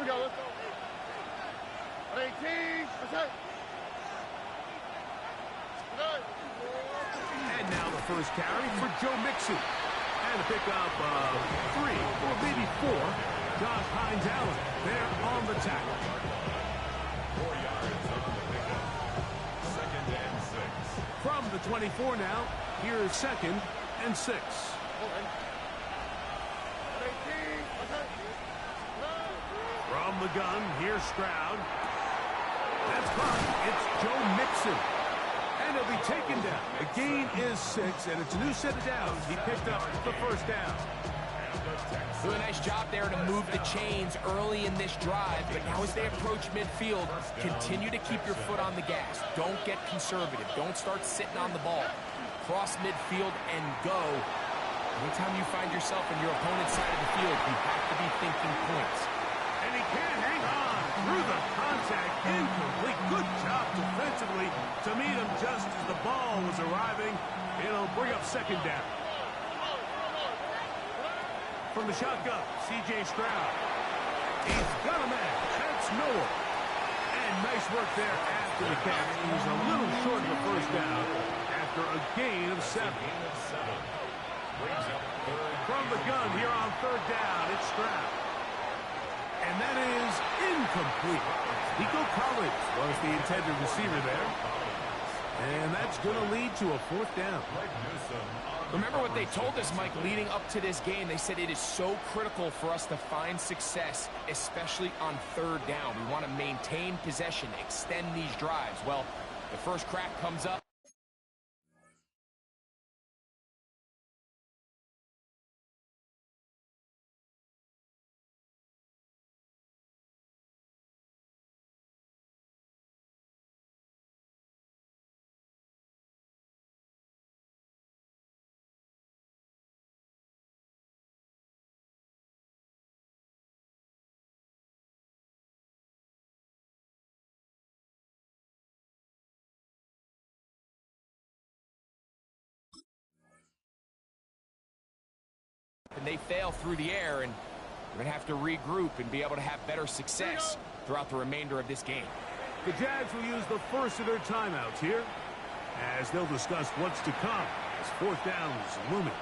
go. Let's go. 18. And now the first carry for Joe Mixon. And a pickup of 3 or maybe 4. Josh Hines Allen there on the tackle. 4 yards on the pickup. 2nd and 6. From the 24 now, here's 2nd and 6. From the gun, here's Stroud. That's caught. It's Joe Mixon. And he'll be taken down. The gain is 6, and it's a new set of downs. He picked up the first down. Do a nice job there to move the chains early in this drive, but now as they approach midfield, continue to keep your foot on the gas. Don't get conservative. Don't start sitting on the ball. Cross midfield and go. Anytime you find yourself on your opponent's side of the field, you have to be thinking points. And he can't hang on through the contact. Incomplete. Good job defensively to meet him just as the ball was arriving. It'll bring up 2nd down. From the shotgun, C.J. Stroud. He's got a man. That's Noah. And nice work there after the catch. He's a little short of the first down after a gain of 7. From the gun here on 3rd down, it's Stroud. And that is incomplete. Nico Collins was the intended receiver there. And that's going to lead to a 4th down. Remember what they told us, Mike, leading up to this game. They said it is so critical for us to find success, especially on 3rd down. We want to maintain possession, extend these drives. Well, the first crack comes up. And they fail through the air, and we're going to have to regroup and be able to have better success throughout the remainder of this game. The Jags will use the first of their timeouts here as they'll discuss what's to come as 4th down is looming.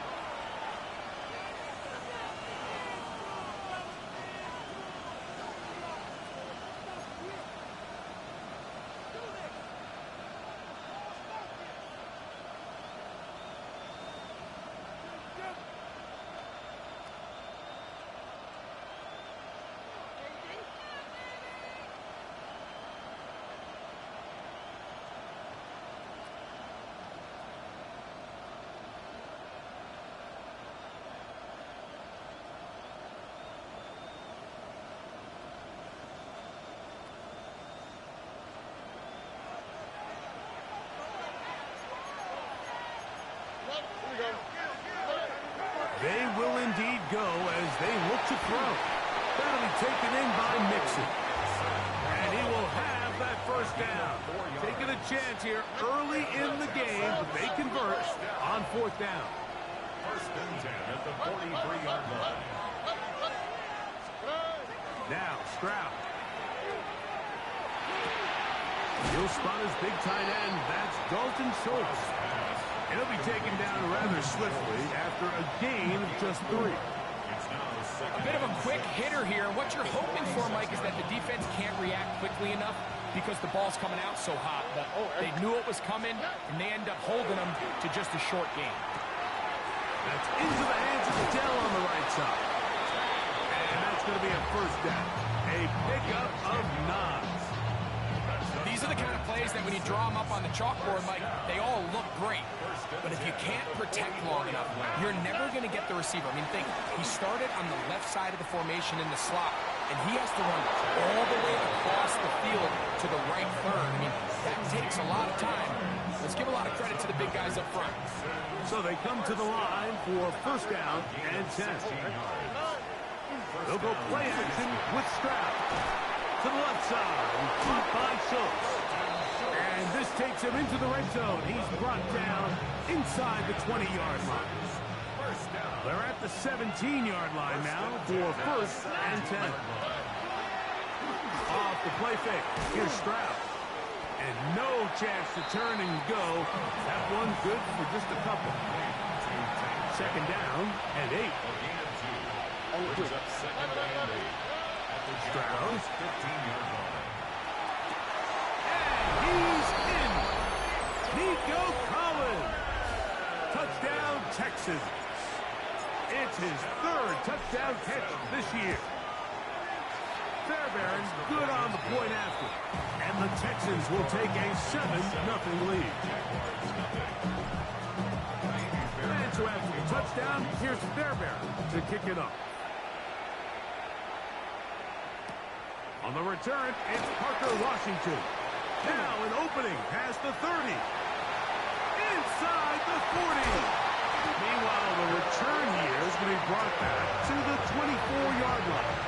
They will indeed go as they look to throw. That'll be taken in by Mixon. And he will have that first down. Taking a chance here early in the game, but they convert on 4th down. 1st and 10 at the 43-yard line. Now Stroud. He'll spot his big tight end. That's Dalton Schultz. He'll be taken down rather swiftly after a gain of just 3. A bit of a quick hitter here. What you're hoping for, Mike, is that the defense can't react quickly enough because the ball's coming out so hot. But they knew it was coming, and they end up holding them to just a short gain. That's into the hands of Dell on the right side. And that's going to be a first down. A pickup of 9. These are the kind of plays that when you draw them up on the chalkboard, Mike, they all look great. But if you can't protect long enough, you're never going to get the receiver. I mean, think, he started on the left side of the formation in the slot, and he has to run all the way across the field to the right third. I mean, that takes a lot of time. Let's give a lot of credit to the big guys up front. So they come to the line for 1st down and 10. They'll go play action with Stroud. To the left side, caught by Schultz. And this takes him into the red zone. He's brought down inside the 20-yard line. They're at the 17-yard line now for 1st and 10. Off the play fake. Here's Stroud. And no chance to turn and go. That one good for just a couple. Second down and 8. Brings up second and 8. At the Stroud. 15-yard line. And he's in. Nico Collins. Touchdown, Texans. It's his 3rd touchdown catch this year. Fairbairn's good on the point after. And the Texans will take a 7-0 lead. And so after the touchdown, here's Fairbairn to kick it up. On the return, it's Parker Washington. Now an opening past the 30. Inside the 40. Meanwhile, the return here is going to be brought back to the 24-yard line.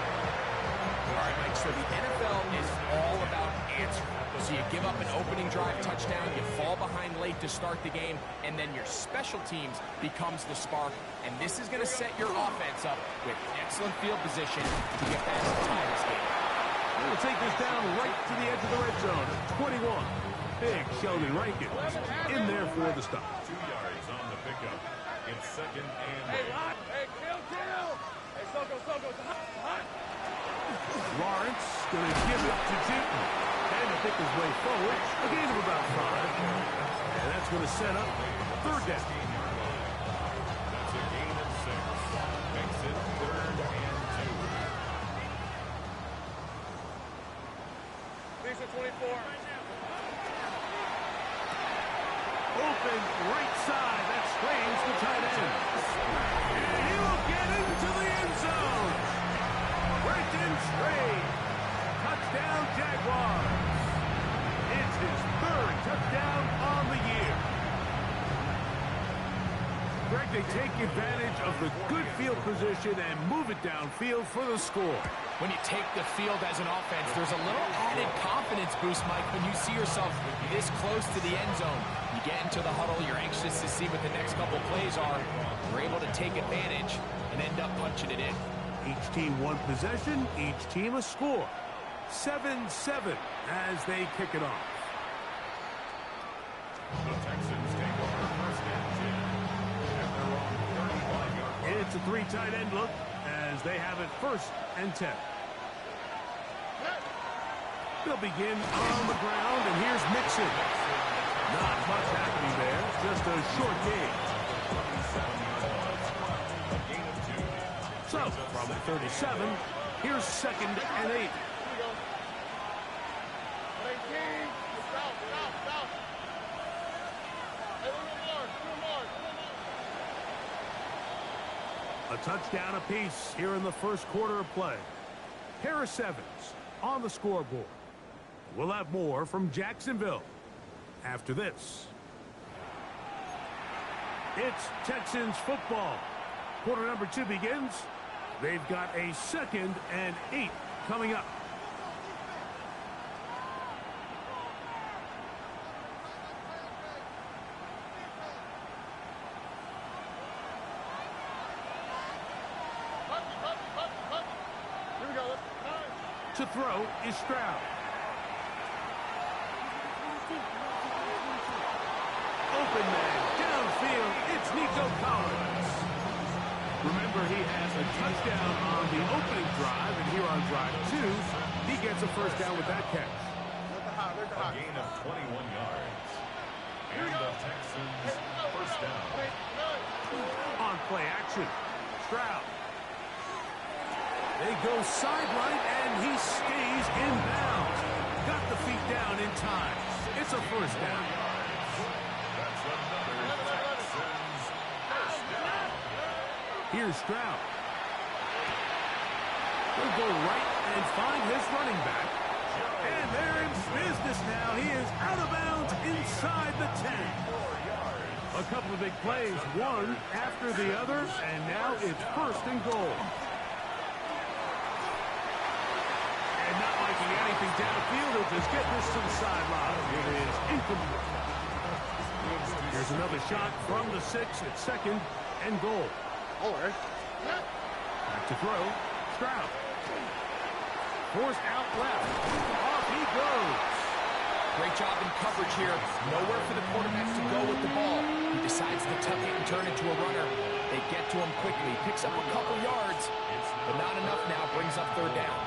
All right, Mike, so the NFL is all about answering. So you give up an opening drive touchdown, you fall behind late to start the game, and then your special teams becomes the spark. And this is going to set your offense up with excellent field position to get back to tie this game. We'll take this down right to the edge of the red zone at 21. Big Sheldon Rankin in there for the stop. 2 yards on the pickup. It's second and 8. Hey, kill! Hey, Soko, Lawrence going to give it to Newton. And to pick his way forward. A gain of about 5. And that's going to set up 3rd down. That's a gain of 6. Makes it 3rd and 2. These are 24. Open right side. That screens the tight end. And he will get into the end zone. Brenton Strange. Touchdown, Jaguars. It's his 3rd touchdown on the year. Greg, they take advantage of the good field position and move it downfield for the score. When you take the field as an offense, there's a little added confidence boost, Mike, when you see yourself this close to the end zone. You get into the huddle, you're anxious to see what the next couple plays are. You're able to take advantage and end up punching it in. Each team one possession, each team a score. 7-7 as they kick it off. The Texans take over first and 10. At their own 35-yard line. It's a 3 tight end look as they have it 1st and 10. They'll begin on the ground, and here's Mixon. Not much happening there, just a short gain. So, from the 37, here's 2nd and 8. A touchdown apiece here in the 1st quarter of play. Harris Evans on the scoreboard. We'll have more from Jacksonville after this. It's Texans football. Quarter number 2 begins. They've got a 2nd and 8 coming up. To throw is Stroud. Open man, downfield, it's Nico Collins. Remember, he has a touchdown on the opening drive, and here on drive 2, he gets a 1st down with that catch. A gain of 21 yards. And the Texans 1st down. On play action, Stroud. They go sideline, and he stays in bounds. Got the feet down in time. It's a 1st down. That's another Texans 1st down. Here's Stroud. He'll go right and find his running back. And they're in business now. He is out of bounds inside the 10. A couple of big plays, one after the other, and now it's 1st and goal. And not liking anything downfield, he'll just get this to the sideline. It is incomplete. Here's another shot from the 6 at 2nd and goal. Back to throw, Stroud. forced out left. Off he goes. Great job in coverage here. Nowhere for the quarterback to go with the ball. He decides to tuck it and turn into a runner. They get to him quickly. Picks up a couple yards, but not enough now. Brings up third down.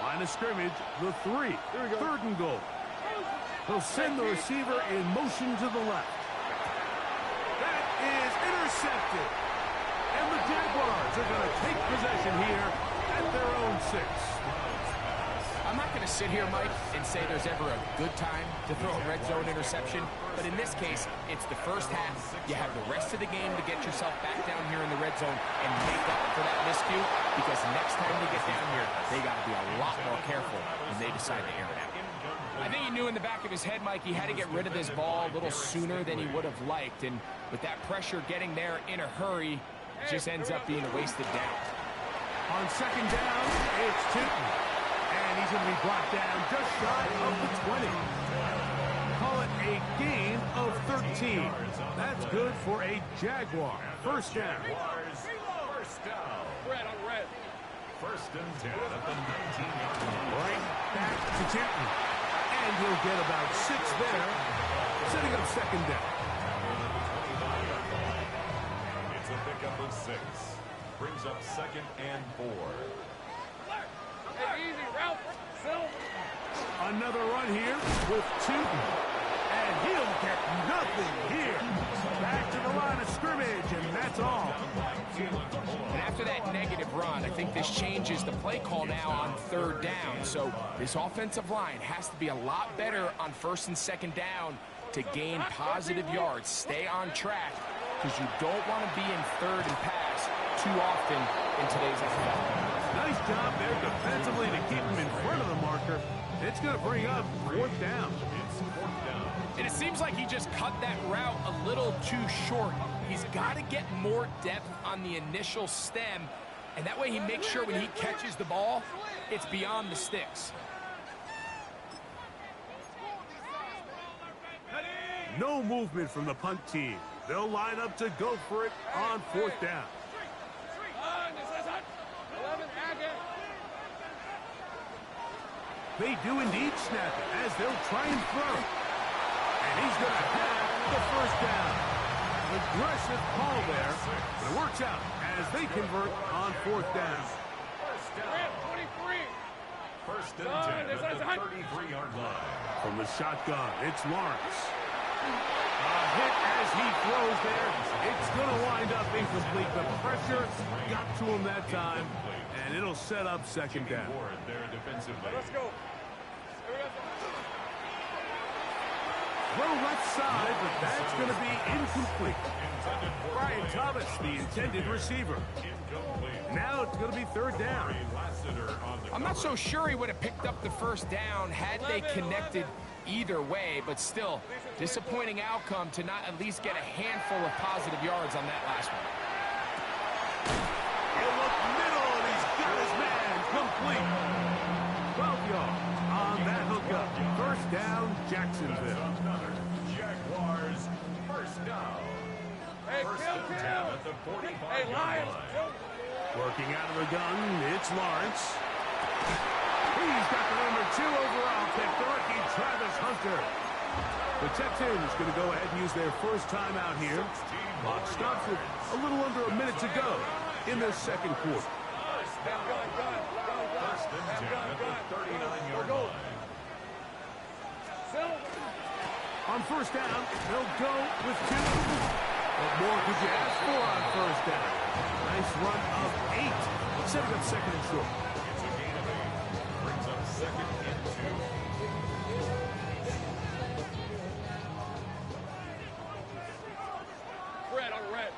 Line of scrimmage, the 3. Third and goal. They'll send the receiver in motion to the left. That is intercepted. And the Jaguars are going to take possession here at their own 6. I'm not going to sit here, Mike, and say there's ever a good time to throw a red zone interception, but in this case, it's the first half. You have the rest of the game to get yourself back down here in the red zone and make up for that miscue, because next time they get down here, they got to be a lot more careful when they decide to air it out. I think he knew in the back of his head, Mike, he had to get rid of this ball a little sooner than he would have liked, and with that pressure getting there in a hurry, it just ends up being a wasted down. On second down, it's Tootin. And he's going to be brought down just shy of the 20. Call it a gain of 13. That's good for a Jaguar. First down. First down. Red on red. First and 10 at the 19-yard line. Right back to Tootin. And he'll get about 6 there, setting up second down. It's a pickup of 6. Brings up second and 4. Hey, easy, Ralph. Silver. Another run here with Tootin. And he'll get nothing here. Back to the line of scrimmage, and that's all. And after that negative run, I think this changes the play call now on third down. So this offensive line has to be a lot better on first and second down to gain positive yards. Stay on track, because you don't want to be in third and pass too often in today's NFL. Nice job there defensively to keep him in front of the marker. It's going to bring up fourth down. And it seems like he just cut that route a little too short. He's got to get more depth on the initial stem, and that way he makes sure when he catches the ball, it's beyond the sticks. No movement from the punt team. They'll line up to go for it on fourth down. They do indeed snap it as they'll try and throw. And he's going to have the first down. Aggressive call there, but it works out as they convert on fourth down. First and 10 at the 33-yard line. From the shotgun, it's Lawrence. A hit as he throws there. It's going to wind up incomplete. The pressure got to him that time, and it'll set up second down. Let's go. Throw left side, but that's going to be incomplete. Brian Thomas, the intended receiver. Now it's going to be third down. I'm not so sure he would have picked up the first down had they connected either way, but still, disappointing outcome to not at least get a handful of positive yards on that last one. He'll look middle, and he's got his man complete. 12 yards on that hookup. First down, Jacksonville. Jaguars, first down. Hey, First kill, and 10 kill. at the 45-yard Hey, Lions. line. Working out of the gun, it's Lawrence. He's got the number 2 overall pick, the rookie Travis Hunter. The Texans going to go ahead and use their first time out here. Clock stops with a little under a minute to go in the second quarter. First and 10 at the 39-yard line. On first down, they'll go with 2. What more could you ask for on first down? Nice run of 8, setting up second and short. It's a gain of 8. Brings up second and 2. Red on red.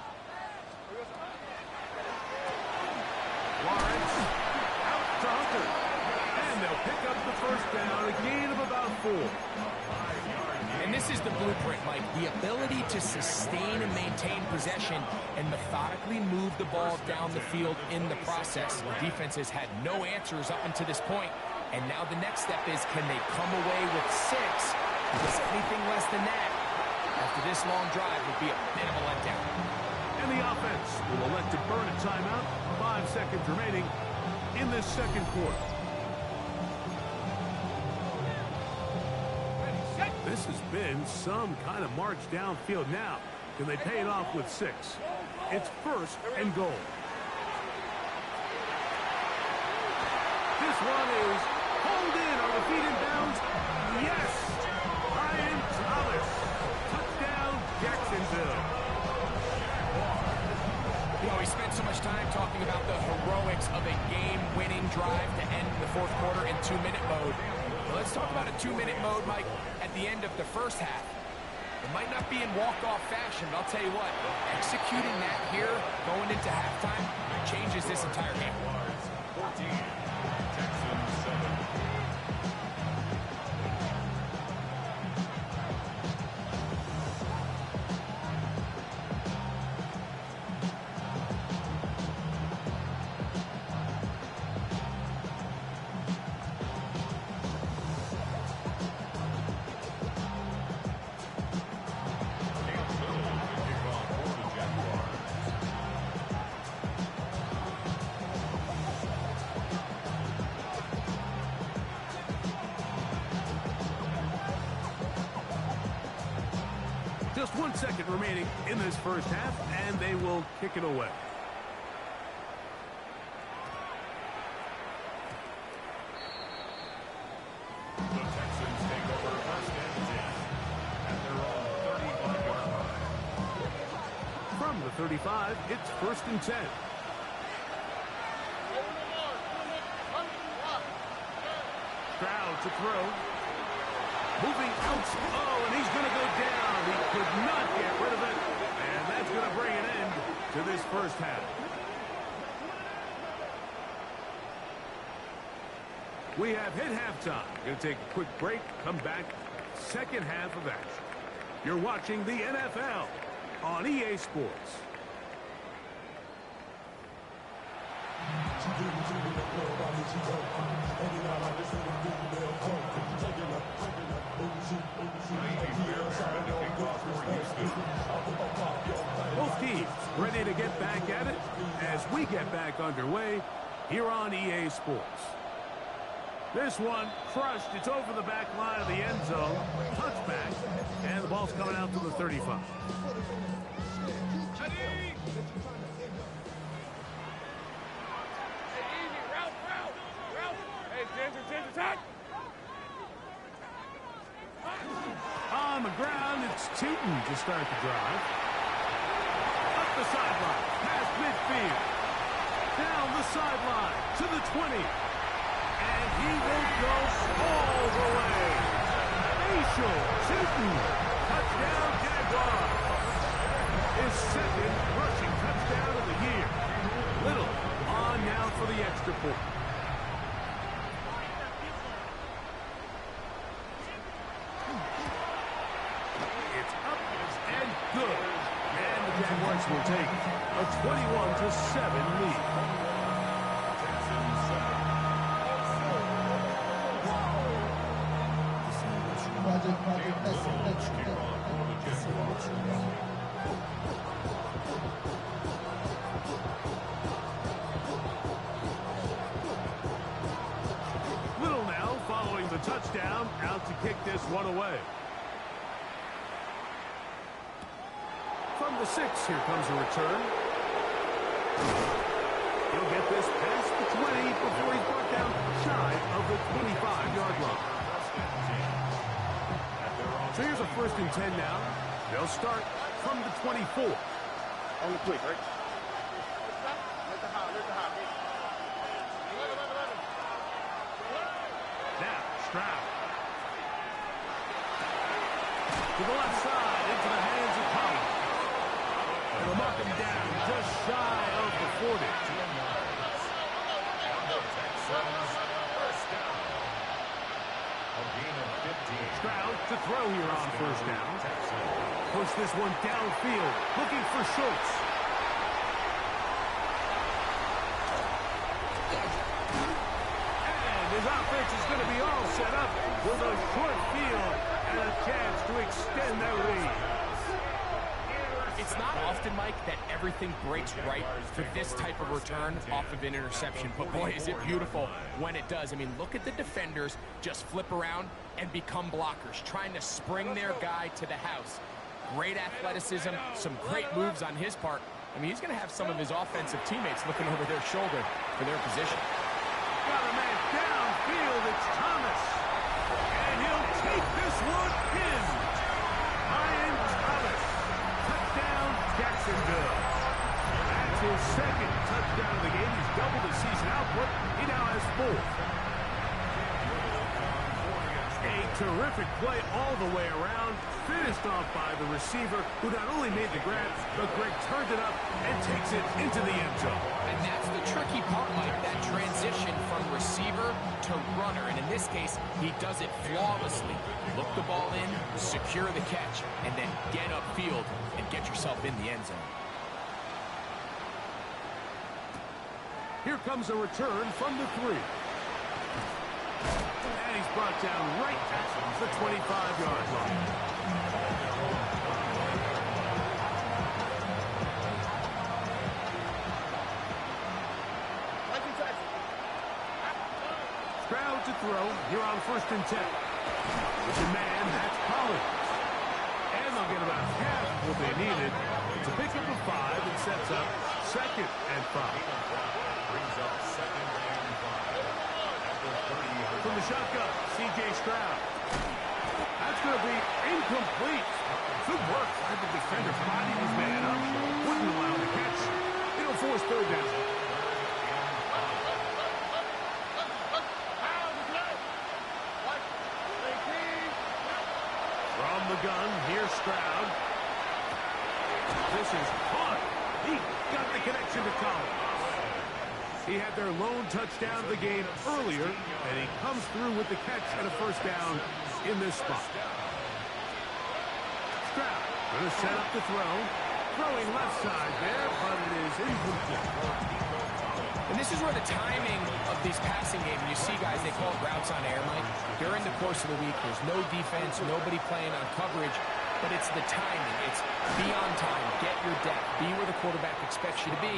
Lawrence out to Hunter. And they'll pick up the first down, a gain of about 4. And this is the blueprint, Mike. The ability to sustain and maintain possession and methodically move the ball down the field in the process. The defense has had no answers up until this point. And now the next step is, can they come away with 6? Because anything less than that, after this long drive, would be a bit of a letdown. And the offense will elect to burn a timeout. 5 seconds remaining in this second quarter. This has been some kind of march downfield now. Can they pay it off with 6? It's 1st and goal. This one is pulled in on the feet and bounds. Yes! Ryan Thomas. Touchdown, Jacksonville. You know, we spent so much time talking about the heroics of a game-winning drive to end the fourth quarter in 2-minute mode. Well, let's talk about a 2-minute mode, Mike, at the end of the first half. It might not be in walk-off fashion, but I'll tell you what, executing that here, going into halftime, changes this entire game. 14, Texans 7. Just 1 second remaining in this first half, and they will kick it away. The Texans take over 1st and 10 at their own 35-yard line. From the 35, it's 1st and 10. Stroud to throw. Moving out. Oh, and he's going to go down. He could not get rid of it. And that's going to bring an end to this first half. We have hit halftime. Going to take a quick break. Come back. Second half of action. You're watching the NFL on EA Sports. Both teams ready to get back at it as we get back underway here on EA Sports. This one crushed. It's over the back line of the end zone. Touchback. And the ball's coming out to the 35. On the ground, it's Tootin to start the drive. Up the sideline, past midfield. Down the sideline to the 20. And he will go all the way. Facial Tootin. Touchdown, Jaguar. His 2nd rushing touchdown of the year. Little on now for the extra point. Good. And the Jaguars will take a 21-7 lead. Little now following the touchdown, out to kick this one away. From the 6, here comes a return. He'll get this past the 20 before he's brought down shy of the 25-yard line. So here's a 1st and 10 now. They'll start from the 24. On the quick, right? Now, Stroud. To the left side, into the hands of Collins. And they'll mark him down just shy of the 40. Stroud to throw here on 1st down. Push this one downfield, looking for Schultz. And his offense is going to be all set up with a short field and a chance to extend their lead. It's not often, Mike, that everything breaks right for this type of return off of an interception. But boy, is it beautiful when it does. I mean, look at the defenders just flip around and become blockers, trying to spring their guy to the house. Great athleticism, some great moves on his part. I mean, he's going to have some of his offensive teammates looking over their shoulder for their position. Got a man downfield. It's Thomas. And he'll take this one in. Ryan Thomas. Touchdown, Jacksonville. That's his second touchdown of the game. He's doubled his season output. He now has 4. A terrific play all the way around. Finished off by the receiver, who not only made the grab, but Greg turned it up and takes it into the end zone. And that's the tricky part, Mike, that transition from receiver to runner. And in this case, he does it flawlessly. Look the ball in, secure the catch, and then get upfield and get yourself in the end zone. Here comes a return from the 3. And he's brought down right at the 25-yard line. Stroud to throw here on 1st and 10. With the man, that's Collins. And they'll get about half what they needed to pick up a 5 and sets up 2nd and 5. Brings up 2nd and 5. From the shotgun, C.J. Stroud. That's going to be incomplete. Good work by the defender. Bodied his man up. Wouldn't allow the catch. It'll force 3rd down. From the gun, here's Stroud. This is caught. He got the connection to Collins. He had their lone touchdown of the game earlier, and he comes through with the catch and a 1st down in this spot. Stroud going to set up the throw. Throwing left side there, but it is incomplete. And this is where the timing of these passing games, you see guys, they call it routes on air, Mike. During the course of the week, there's no defense, nobody playing on coverage, but it's the timing. It's be on time, get your depth, be where the quarterback expects you to be,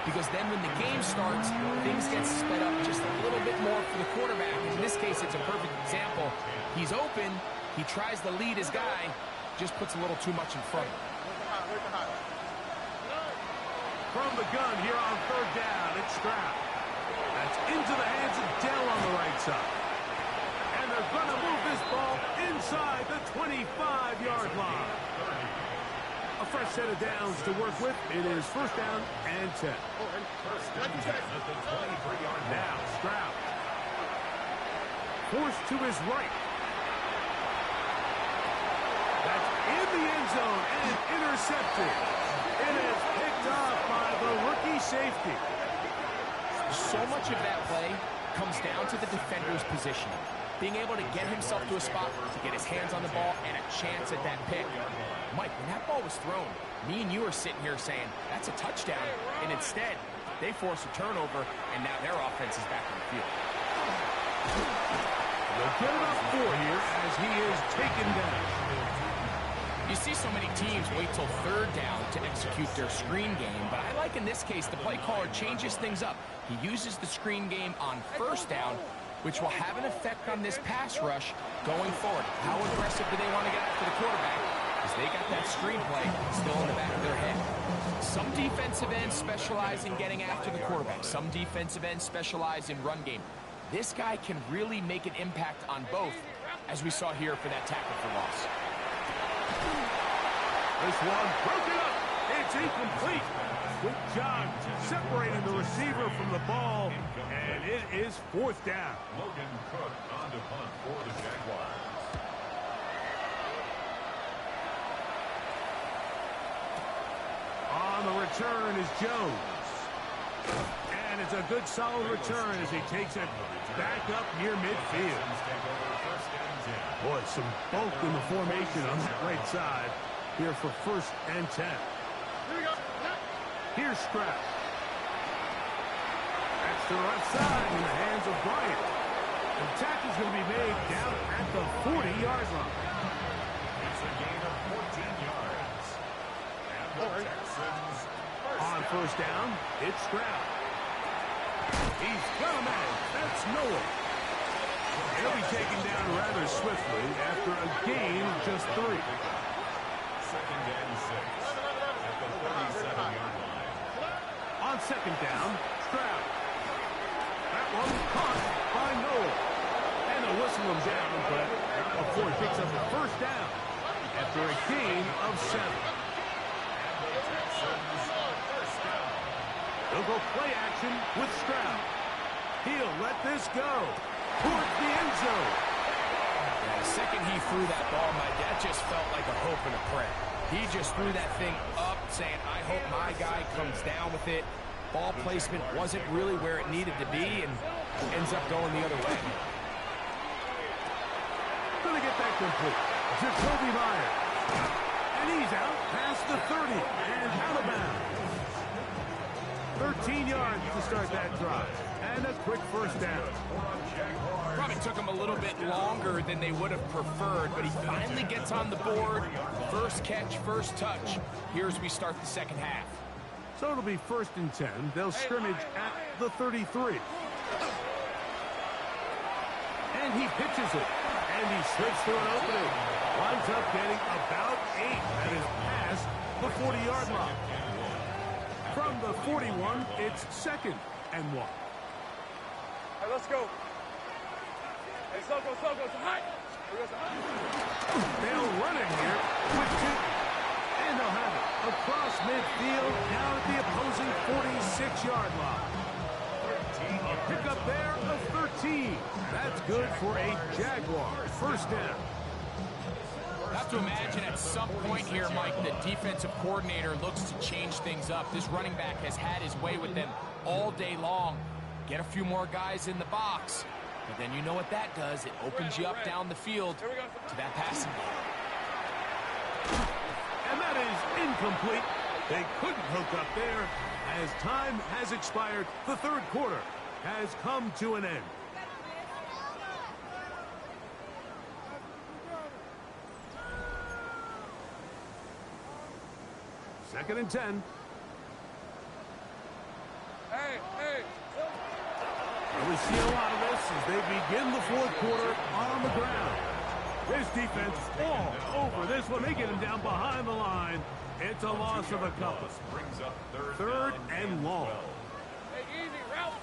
because then when the game starts, things get sped up just a little bit more for the quarterback. In this case, it's a perfect example. He's open, he tries to lead his guy, just puts a little too much in front of him. From the gun here on 3rd down, it's Stroud. That's into the hands of Dell on the right side. And they're going to move this ball inside the 25-yard line. A fresh set of downs to work with. It is 1st down and 10. Now Stroud. Forced to his right. That's in the end zone and intercepted. It is picked up by the rookie safety. So much of that play comes down to the defender's positioning. Being able to get himself to a spot to get his hands on the ball and a chance at that pick. Mike, when that ball was thrown, me and you are sitting here saying, that's a touchdown. And instead, they force a turnover, and now their offense is back on the field. They'll get it up 4 here as he is taken down. You see so many teams wait till 3rd down to execute their screen game, but I like in this case the play caller changes things up. He uses the screen game on 1st down, which will have an effect on this pass rush going forward. How aggressive do they want to get after the quarterback? Because they got that screen play still in the back of their head. Some defensive ends specialize in getting after the quarterback. Some defensive ends specialize in run game. This guy can really make an impact on both, as we saw here for that tackle for loss. This one broken up. It's incomplete. Good job separating the receiver from the ball, and it is 4th down. Logan Cook on to punt for the Jaguars. On the return is Jones. And it's a good solid return as he takes it back up near midfield. Boy, some bulk in the formation on that right side here for 1st and 10. Here's Stroud. That's to the left side in the hands of Bryant. The tackle's going to be made down at the 40-yard line. It's a gain of 14 yards. And On first down, it's Stroud. He's got a man. That's Noah. He'll be taken down rather swiftly after a gain of just 3. Second and 6 at the 37-yard line. On second down, Stroud. That one caught by Noah. And they'll whistle him down, but not before he picks up the first down after a gain of 7. They'll go play action with Stroud. He'll let this go towards the end zone. The second he threw that ball, Mike, that just felt like a hope and a prayer. He just threw that thing up, saying, I hope my guy comes down with it. Ball placement wasn't really where it needed to be, and ends up going the other way. Gonna get that complete. Jacoby Myers. And he's out past the 30 and out of bounds. 13 yards to start that drive. And a quick first down. Probably took him a little bit longer than they would have preferred, but he finally gets on the board. First catch, first touch. Here's we start the second half. So it'll be 1st and 10. They'll scrimmage at the 33. And he pitches it. And he slips through an opening. Winds up getting about 8. That is past the 40-yard line. From the 41, it's 2nd and 1. All right, let's go. Hey, so go, high. They'll run it here with 2. And they'll have it across midfield down at the opposing 46-yard line. A pickup there of 13. That's good for a Jaguar first down. I have to imagine at some point here, Mike, the defensive coordinator looks to change things up. This running back has had his way with them all day long. Get a few more guys in the box. But then you know what that does. It opens you up down the field to that passing game. And that is incomplete. They couldn't hook up there. As time has expired, the 3rd quarter has come to an end. Second and 10. Hey. And we see a lot of this as they begin the 4th quarter on the ground. This defense all over this one. They get him down behind the line. It's a loss of a couple. Brings up 3rd and long. Hey, easy, route.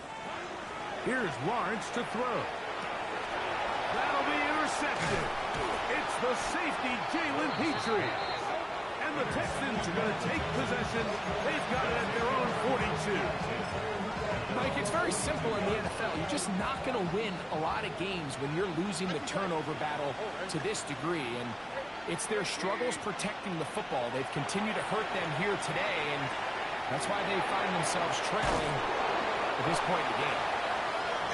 Here's Lawrence to throw. That'll be intercepted. It's the safety, Jalen Petrie. And the Texans are going to take possession. They've got it at their own 42. Mike, it's very simple in the NFL. You're just not going to win a lot of games when you're losing the turnover battle to this degree. And it's their struggles protecting the football. They've continued to hurt them here today, and that's why they find themselves trailing at this point in the game.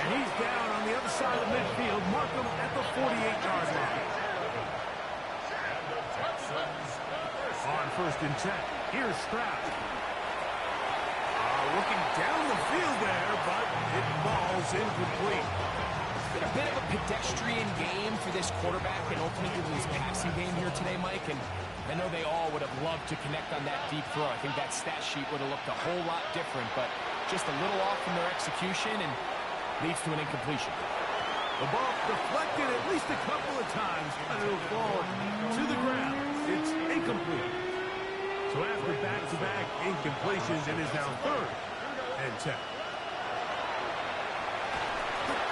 And he's down on the other side of midfield. Mark him at the 48-yard line. On 1st and 10, here's Stroud. Looking down the field there, but it falls incomplete. It's been a bit of a pedestrian game for this quarterback and ultimately his passing game here today, Mike. And I know they all would have loved to connect on that deep throw. I think that stat sheet would have looked a whole lot different, but just a little off in their execution and leads to an incompletion. The ball deflected at least a couple of times, and it'll fall to the ground. It's incomplete. So after back-to-back incompletions, it is now 3rd and 10.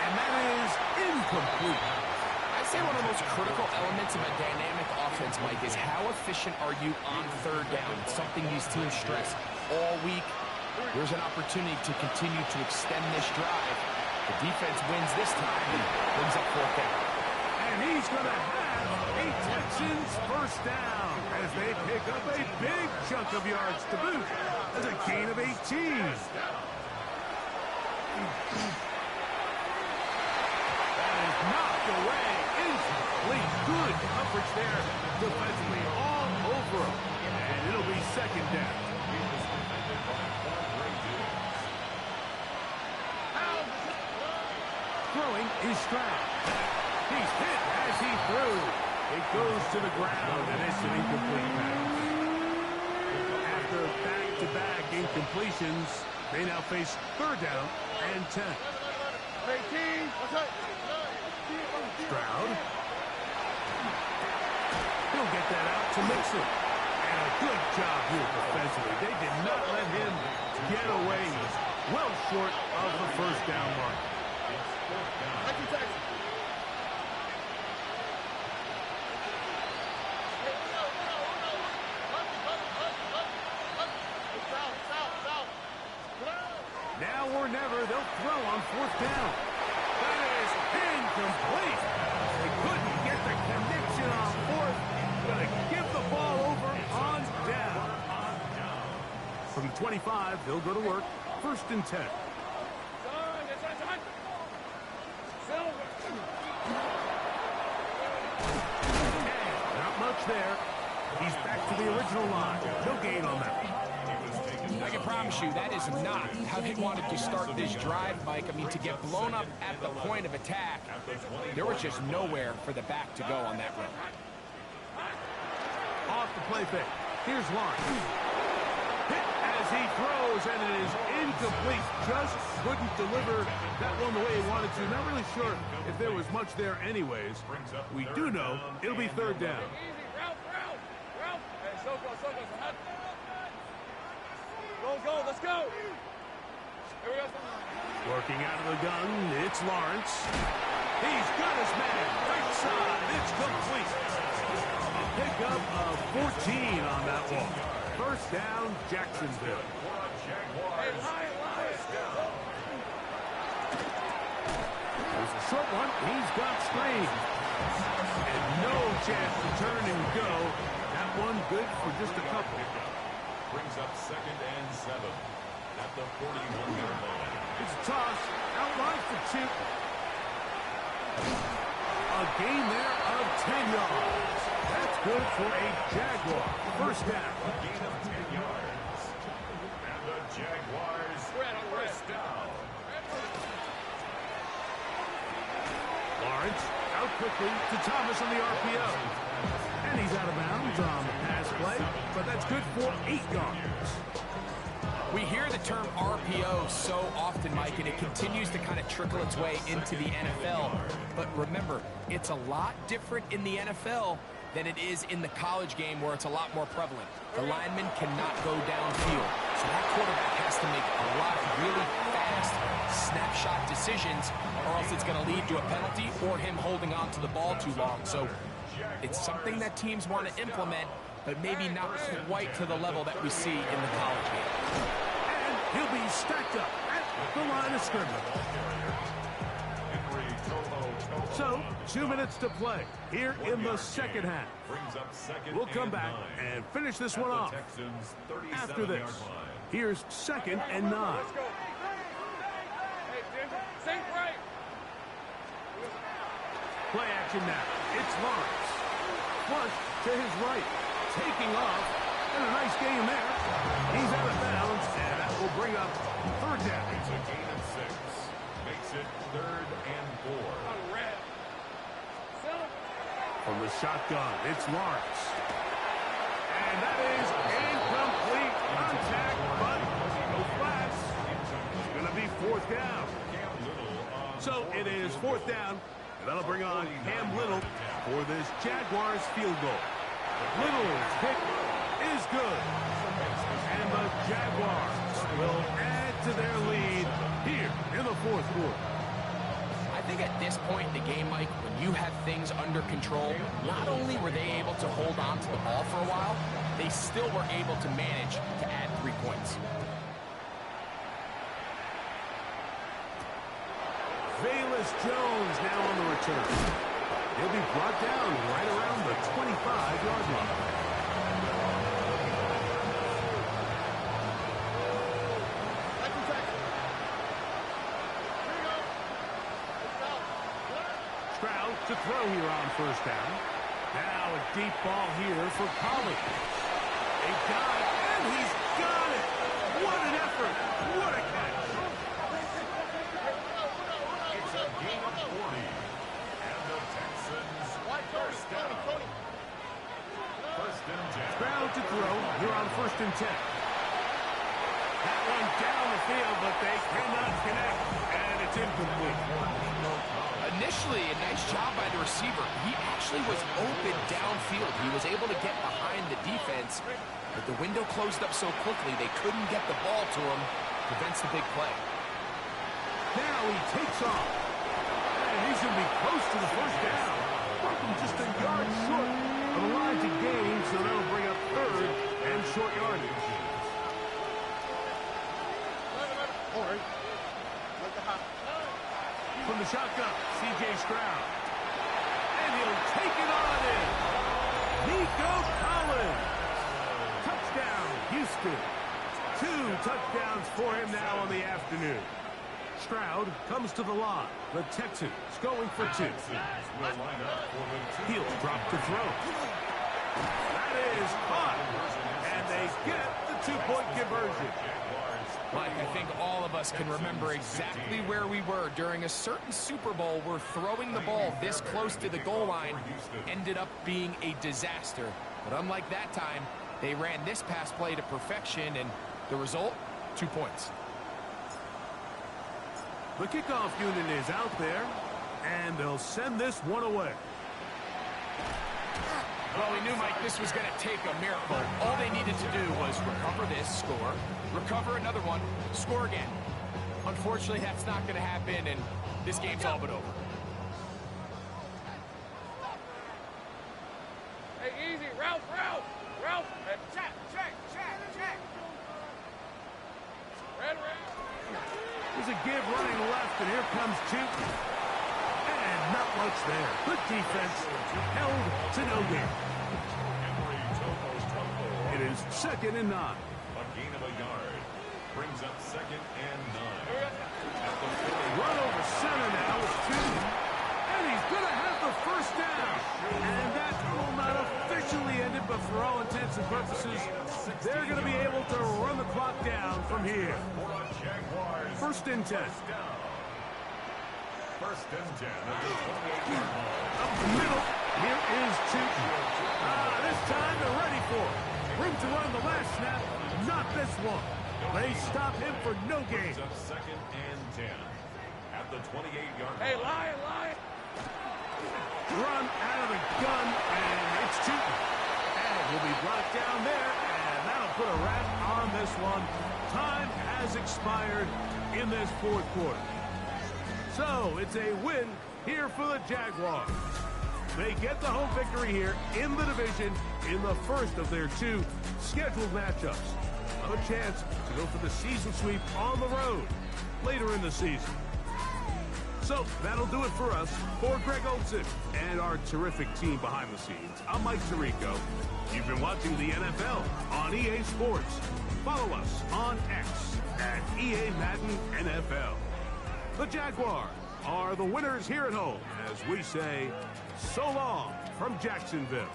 And that is incomplete. I'd say one of the most critical elements of a dynamic offense, Mike, is how efficient are you on 3rd down? It's something these teams stress all week. There's an opportunity to continue to extend this drive. The defense wins this time and brings up 4th down. And he's going to have a Texans first down as they pick up a big chunk of yards to boot as a gain of 18. That is knocked away. Incomplete. Good coverage there. Defensively all over him. And it'll be 2nd down. Throwing is Stroud. He's hit as he threw. It goes to the ground, and it's an incomplete pass. back-to-back incompletions. They now face 3rd down and 10. Stroud. He'll get that out to Mixon. And a good job here defensively. They did not let him get away. He's well short of the 1st down mark. Now or never, they'll throw on 4th down. That is incomplete. They couldn't get the connection on 4th. Gonna give the ball over on down. From the 25, they'll go to work. 1st and 10. Not much there. He's back to the original line. No gain on that one. I can promise you that is not how they wanted to start this drive, Mike. I mean, to get blown up at the point of attack, there was just nowhere for the back to go on that run. Off the play fake. Here's Lawrence. Hit as he throws, and it is incomplete. Just couldn't deliver that one the way he wanted to. Not really sure if there was much there anyways. We do know it'll be 3rd down. Go, let's go. Here we go. Working out of the gun, it's Lawrence. He's got his man. Right side, it's complete. A pickup of 14 on that one. 1st down, Jacksonville. There's a short one. He's got screen. And no chance to turn and go. That one good for just a couple. Brings up 2nd and 7 at the 41-yard line. It's a toss. Out wide for 2. A gain there of 10 yards. That's good for a Jaguar. 1st down. A gain of 10 yards. And the Jaguars 1st down. Lawrence out quickly to Thomas on the RPO. And he's out of bounds on the pass play, but that's good for 8 yards. We hear the term RPO so often, Mike, and it continues to kind of trickle its way into the NFL. But remember, it's a lot different in the NFL than it is in the college game where it's a lot more prevalent. The lineman cannot go downfield, so that quarterback has to make a lot of really fast snapshot decisions, or else it's going to lead to a penalty or him holding on to the ball too long. So it's something that teams want to implement, but maybe not quite to the level that we see in the college game. And he'll be stacked up at the line of scrimmage. So, 2 minutes to play here in the 2nd half. We'll come back and finish this one off after this. Here's 2nd and 9. Let's go. Hey, Denver, sink right. Play action now. It's Lawrence. Flush to his right. Taking off. And a nice game there. He's out of bounds, and that will bring up 3rd down. It's a gain of 6. Makes it 3rd and 4. From the shotgun, it's Lawrence. And that is incomplete contact, but no flats. It's going to be 4th down. So it is 4th down, and that'll bring on Cam Little for this Jaguars field goal. Little's kick is good. And the Jaguars will add to their lead here in the 4th quarter. I think at this point in the game, Mike, when you have things under control, not only were they able to hold on to the ball for a while, they still were able to manage to add 3 points. Velus Jones now on the return. He'll be brought down right around the 25-yard line. Stroud to throw here on 1st down. Now a deep ball here for Collins. They got it, and he's got it. What an effort. What a catch. It's a gain of 40. And the Texans 1st down. 1st and 10. Stroud to throw here on 1st and 10. actually a nice job by the receiver. He actually was open downfield. He was able to get behind the defense, but the window closed up so quickly they couldn't get the ball to him. Prevents the big play. Now he takes off. And he's going to be close to the first down. Welcome just a yard short of the line to gain, so that'll bring up third and short yardage. From the shotgun, C.J. Stroud. And he'll take it on in. Nico Collins. Touchdown, Houston. 2 touchdowns for him now on the afternoon. Stroud comes to the line. The Texans going for 2. He'll drop to throw. That is caught. And they get the 2-point conversion. Mike, I think all of us can remember exactly where we were during a certain Super Bowl where throwing the ball this close to the goal line ended up being a disaster. But unlike that time, they ran this pass play to perfection, and the result, 2 points. The kickoff unit is out there, and they'll send this one away. Well, we knew, Mike, this was going to take a miracle. All they needed to do was recover this, score, recover another one, score again. Unfortunately, that's not going to happen, and this game's all but over. Hey, easy. Ralph. Hey, check. Red. There's a give running left, and here comes Chute. And not much there. Good defense. Held to no gain. It is 2nd and 9. A gain of a yard. Brings up 2nd and 9. Run over center now with 2. And he's going to have the first down. And that will not officially end it, but for all intents and purposes, they're going to be able to run the clock down from here. 1st and 10. 1st and 10 at the 28-yard line. Up the middle, here is Chute. This time they're ready for it. Room to run the last snap, not this one. They stop him for no gain. Brings up 2nd and 10 at the 28-yard line. Hey, Lion. Run out of the gun, and it's Chute. And he'll be blocked down there, and that'll put a wrap on this one. Time has expired in this 4th quarter. So it's a win here for the Jaguars. They get the home victory here in the division in the first of their 2 scheduled matchups. A chance to go for the season sweep on the road later in the season. So that'll do it for us. For Greg Olsen and our terrific team behind the scenes, I'm Mike Tirico. You've been watching the NFL on EA Sports. Follow us on X at EA Madden NFL. The Jaguars are the winners here at home as we say so long from Jacksonville.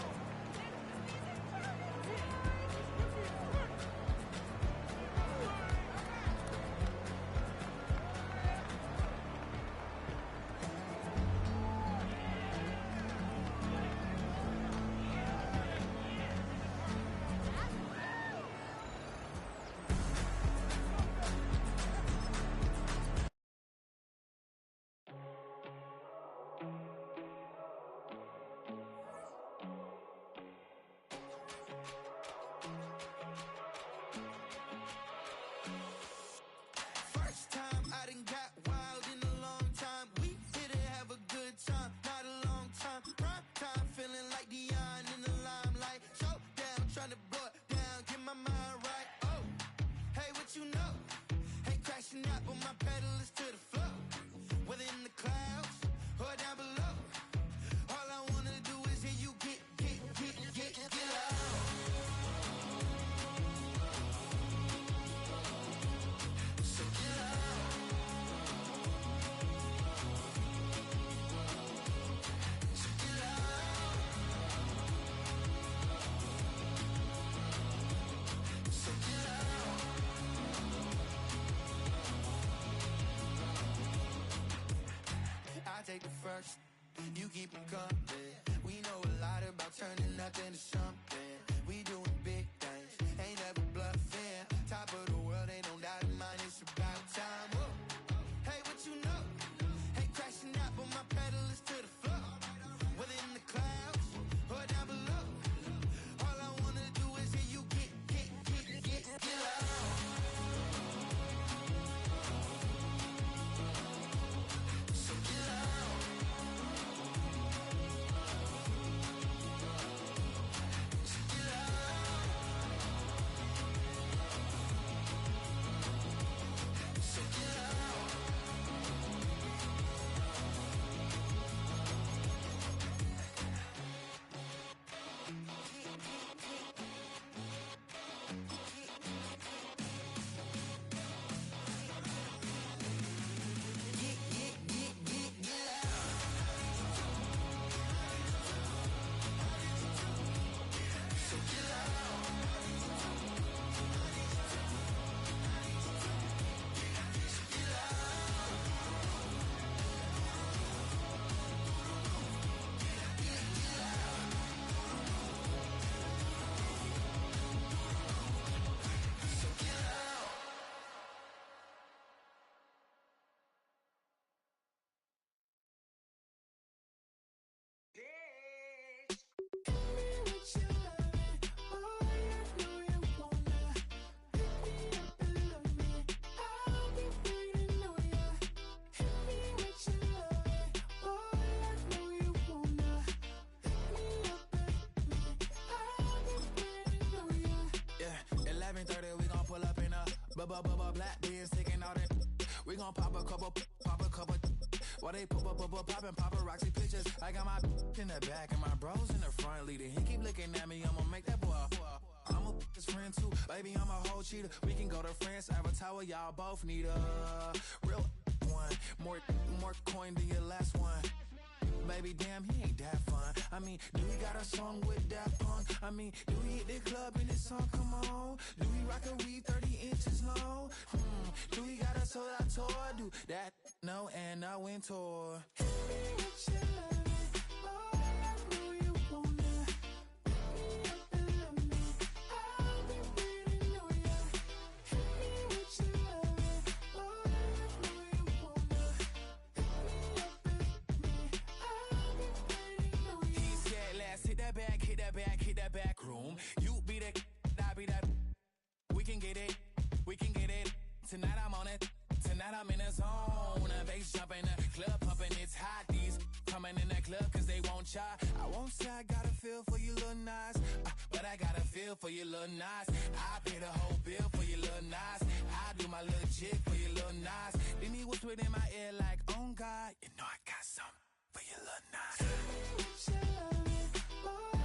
Take the first, you keep them coming. We know a lot about turning nothing to something. We doing big things, ain't never bluffing. Top of the world, ain't no doubt in mind, it's about time. Whoa. Hey, what you know? Hey, crashing out, but my pedal is Black beers taking all that. We gon' pop a couple. While they poppin' paparazzi pictures. I got my in the back and my bros in the front leading. He keep looking at me, I'ma make that boy. I'm a his friend too, baby, I'm a whole cheater. We can go to France, Avatar, y'all both need a real one. More coin than your last one. Baby, damn, he ain't that fun. I mean, do he got a song with that punk? I mean, do he hit the club in this song? Come on. Do he rock a weed 30 inches long? Do he got a sold out tour? Do that? No, and I went tour. Hit me with your loving, oh, I know you wanna. Pick me up and love me, I'll be waiting on ya. Hit me with your loving, oh, I know you wanna. Pick me up and love me, I'll be waiting on ya. He said, let's hit that back room. You be the, I be that. We can get it. Tonight I'm on it. Tonight I'm in a zone. A bass jumping, a club pumping, it's hot. These coming in the club cause they won't try. I won't say I got a feel for you little nice, but I got a feel for you little nice. I pay the whole bill for you little nice. I do my little jig for you little nice. Then he whispered in my ear like, oh God, you know I got something for you little nice. Tell me what you loving, boy, I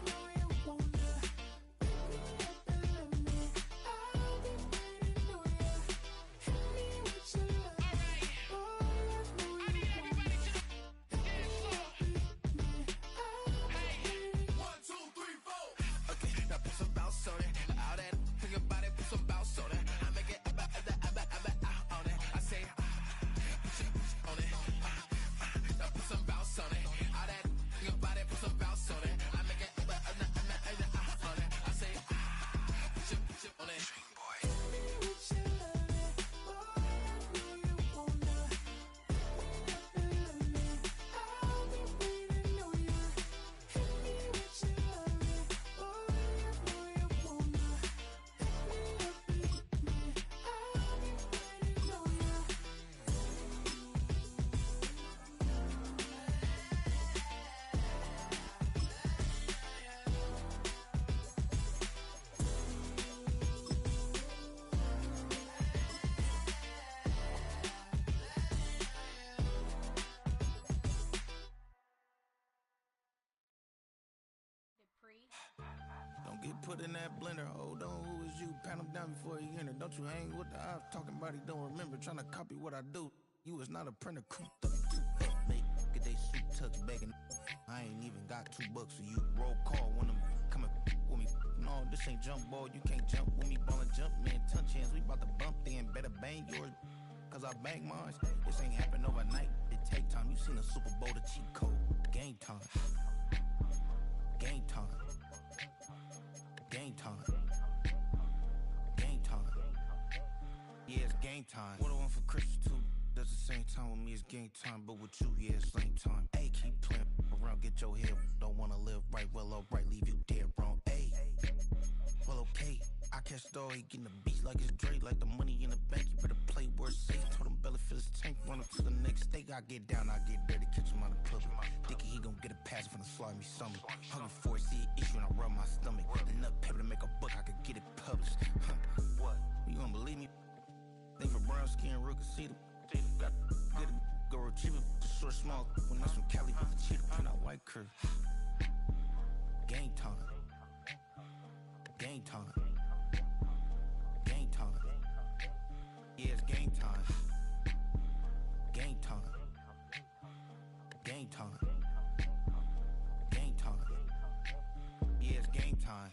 know you wanna. Pick me up and love me, I'll be waiting on ya. Hit me with your loving, boy, I know you wanna. Pick me up and love me, I'll be waiting. 1, 2, 3, 4. Okay, now put some bounce on it. All that think about it, put some bounce on it. I make it on it. I say on it. Now put some bounce on it. All that think about it, put some bounce on it. I make it on it. I say put you on it. Boy. Hit me with your loving, boy, I know you wanna. Pick me up and love me, I'll be waiting on ya. Hit me with your loving, boy, I know you wanna. Pick me up and love me, I'll be waiting on ya. Don't get put in that blender. Hold on, who is you? Pat him down before he enter. Don't you hang with the ops talking about he don't remember. Trying to copy what I do. You is not a printer. Make get they suit tucks begging. I ain't even got $2 for you. Roll call when I'm coming with me. No, this ain't jump ball. You can't jump with me. Ballin' jump, man. Touch hands. We bout to bump then. Better bang yours. Cause I bang mine. This ain't happen overnight. It take time. You seen a Super Bowl, the cheat code. Game time. Game time. Game time. Game time. Yeah, it's game time. What I want for Christmas too. Does the same time with me, it's game time. But with you, yeah, it's same time. Hey, keep playing around, get your head. Don't wanna live right, well, alright, leave you dead wrong. Hey, well, okay. I catch the dog, he getting the beats like it's Dre, like the money in the bank. You better play where it's safe. Told him belly fill his tank, run up to the next steak. I get down, I get dirty, catch him on the public. Thinking he gon' get a pass from the slide me something. Hungry for it, see an issue and I rub my stomach. Enough paper to make a book, I could get it published. What? You gonna believe me? Think for brown skin, real can see the got get it, go retrieve it, short small. When that's from Cali, put the cheetah print out white curve. Game time. Game time. Game time. Yeah, it's game time. Game time. Game time. Game time. Yeah, it's game time.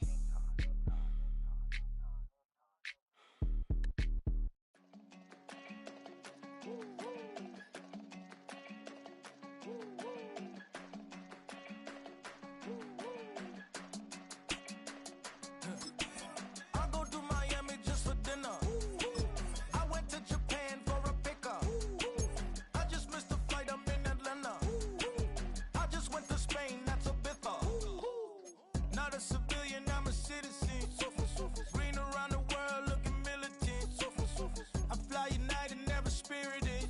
I go to Miami just for dinner. I went to Japan for a pickup. I just missed a flight, I'm in Atlanta. I just went to Spain, that's a bither. Not a civilian, I'm a citizen. Green around the world, looking militant. I fly United, never spirited.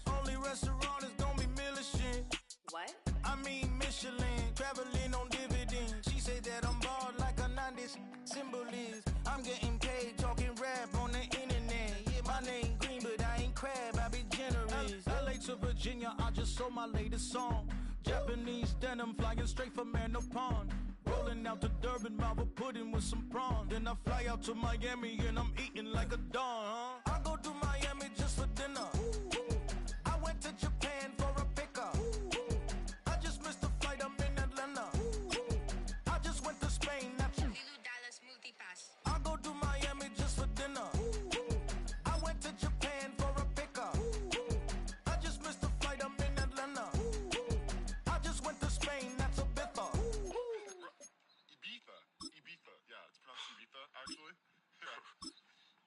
Only restaurant is gonna be Michelin. What? I mean Michelin, traveling on dividends. She said that I'm bald like a 90s. Symbol is I'm getting paid, talking rap on the internet. to Virginia, I just sold my latest song. Japanese denim flying straight from Manapon. Rolling out to Durban, Malva pudding with some prawns. Then I fly out to Miami and I'm eating like a don. I go to Miami just for dinner. I went to Japan for a pickup. I just missed the flight, I'm in Atlanta. I just went to Spain, that's I go to Miami just for dinner. I went to Japan for a pickup. I just missed the flight, I'm in Atlanta. I just went to Spain, that's a Ibiza. Ibiza. Yeah, it's pronounced Ibiza, actually.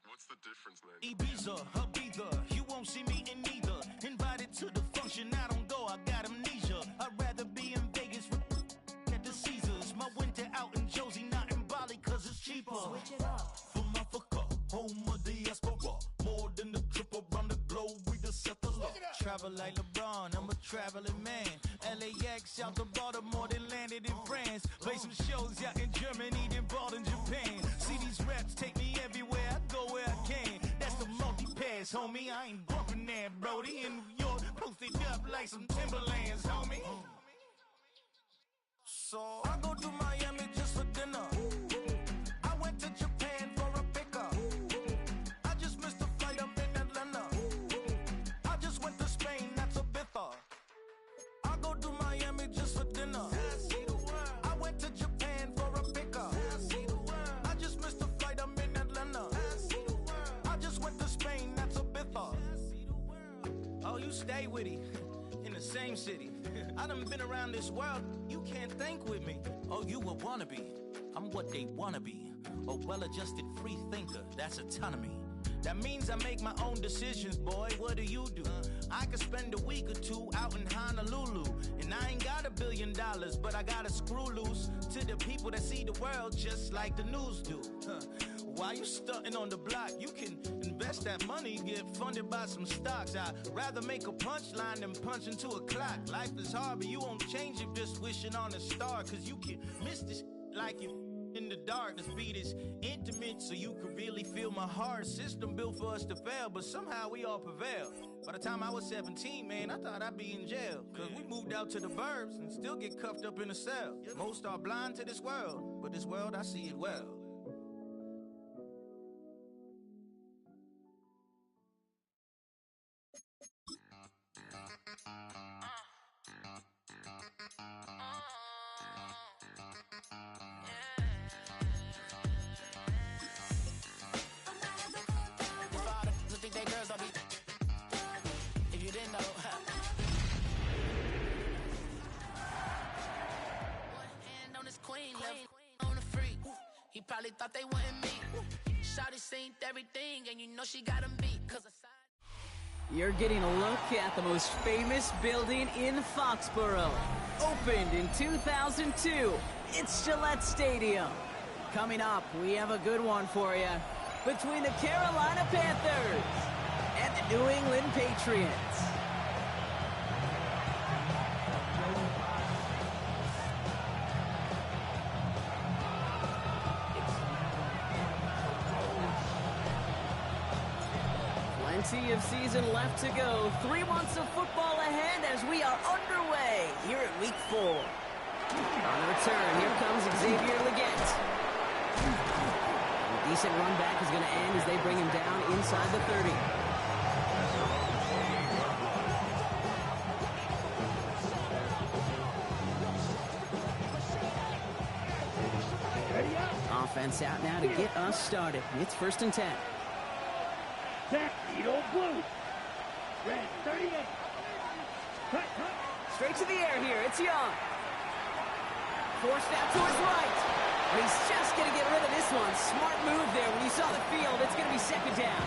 What's the difference, man? Ibiza, Ibiza, you won't see me in neither. Invited to the function, I don't go, I got amnesia. I'd rather be in Vegas at the Caesars. My winter out in Josie, not in Bali, cause it's cheaper. Switch it up. From Africa, home of the diaspora. More than the trip around the globe, we just set the law. Travel like LeBron, I'm a traveling man. LAX out to Baltimore, then landed in France. Play some shows out in Germany, then bought in Japan. See these raps take me everywhere, I go where I can. That's the multi-pass, homie, I ain't bumping that, Brody. In New York, posted up like some Timberlands, homie. So I go to Miami just for dinner. I went to Japan for a pickup. I just missed the flight, I'm in Atlanta. I just went to Spain, that's Ibiza. I go to Miami just for dinner. I went to Japan for a pickup. I just missed the flight, I'm in Atlanta. I just went to Spain, that's Ibiza. Oh, you stay with it. In the same city. I done been around this world, you can't think with me. Oh, you a wannabe, I'm what they wanna be. A well-adjusted free thinker, that's autonomy. That means I make my own decisions, boy, what do you do? I could spend a week or two out in Honolulu. And I ain't got $1 billion, but I got a screw loose to the people that see the world just like the news do. Why you stunting on the block? You can invest that money, get funded by some stocks. I'd rather make a punchline than punch into a clock. Life is hard, but you won't change it just wishing on a star. Cause you can miss this like you in the dark. This beat is intimate, so you can really feel my heart. System built for us to fail, but somehow we all prevail. By the time I was 17, man, I thought I'd be in jail. Cause we moved out to the burbs and still get cuffed up in a cell. Most are blind to this world, but this world, I see it well. He probably thought they wanted me. Shawty seen everything, and you know she got him beat. Cause You're getting a look at the most famous building in Foxborough. Opened in 2002, it's Gillette Stadium. Coming up, we have a good one for you. Between the Carolina Panthers and the New England Patriots. Plenty of season left to go. 3 months of football ahead as we are underway here at Week 4. On the return, here comes Xavier Leggett. A decent run back is going to end as they bring him down inside the 30. Offense out now to get us started. It's 1st and 10. Tuxedo blue. Red 38. Cut. Straight to the air here. It's Young. Forced out to his right. And he's just going to get rid of this one. Smart move there. When you saw the field, it's going to be 2nd down.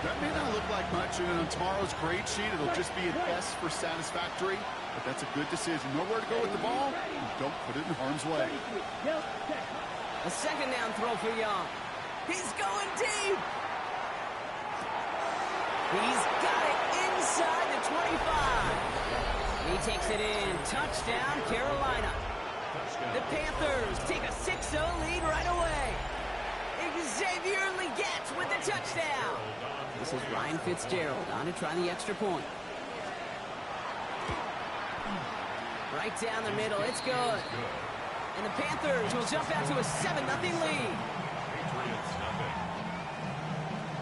That may not look like much, and on tomorrow's grade sheet, it'll just be an S for satisfactory. But that's a good decision. Nowhere to go with the ball. Don't put it in harm's way. A 2nd down throw for Young. He's going deep. He's got it inside the 25. He takes it in. Touchdown, Carolina. The Panthers take a 6-0 lead right away. Xavier Leggett with the touchdown. This is Ryan Fitzgerald on to try the extra point. Right down the middle. It's good. And the Panthers will jump out to a 7-0 lead. Patriots nothing.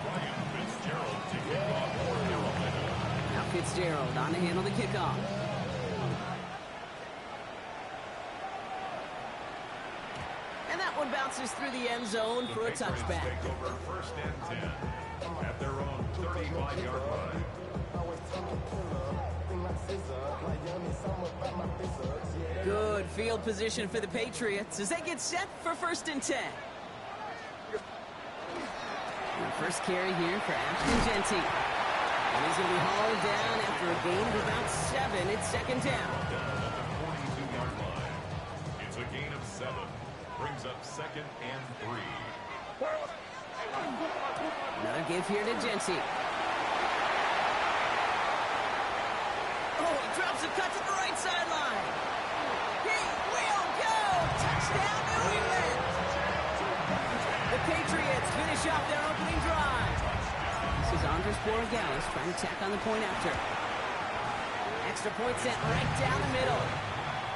Ryan Fitzgerald to kick off for Carolina. Now Fitzgerald on to handle the kickoff. And that one bounces through the end zone for a touchback. Take over first and 10 at their own 35-yard line. Good field position for the Patriots as they get set for first and 10. And first carry here for Ashton Genty. And he's going to be hauled down after a gain of about 7. It's second down. At the 42-yard line. It's a gain of 7. Brings up second and 3. Another give here to Genty. Oh, he drops a cut to the right sideline. He will go! Touchdown, New England! The Patriots finish off their opening drive. This is Andres Borregales trying to tack on the point after. Extra point sent right down the middle.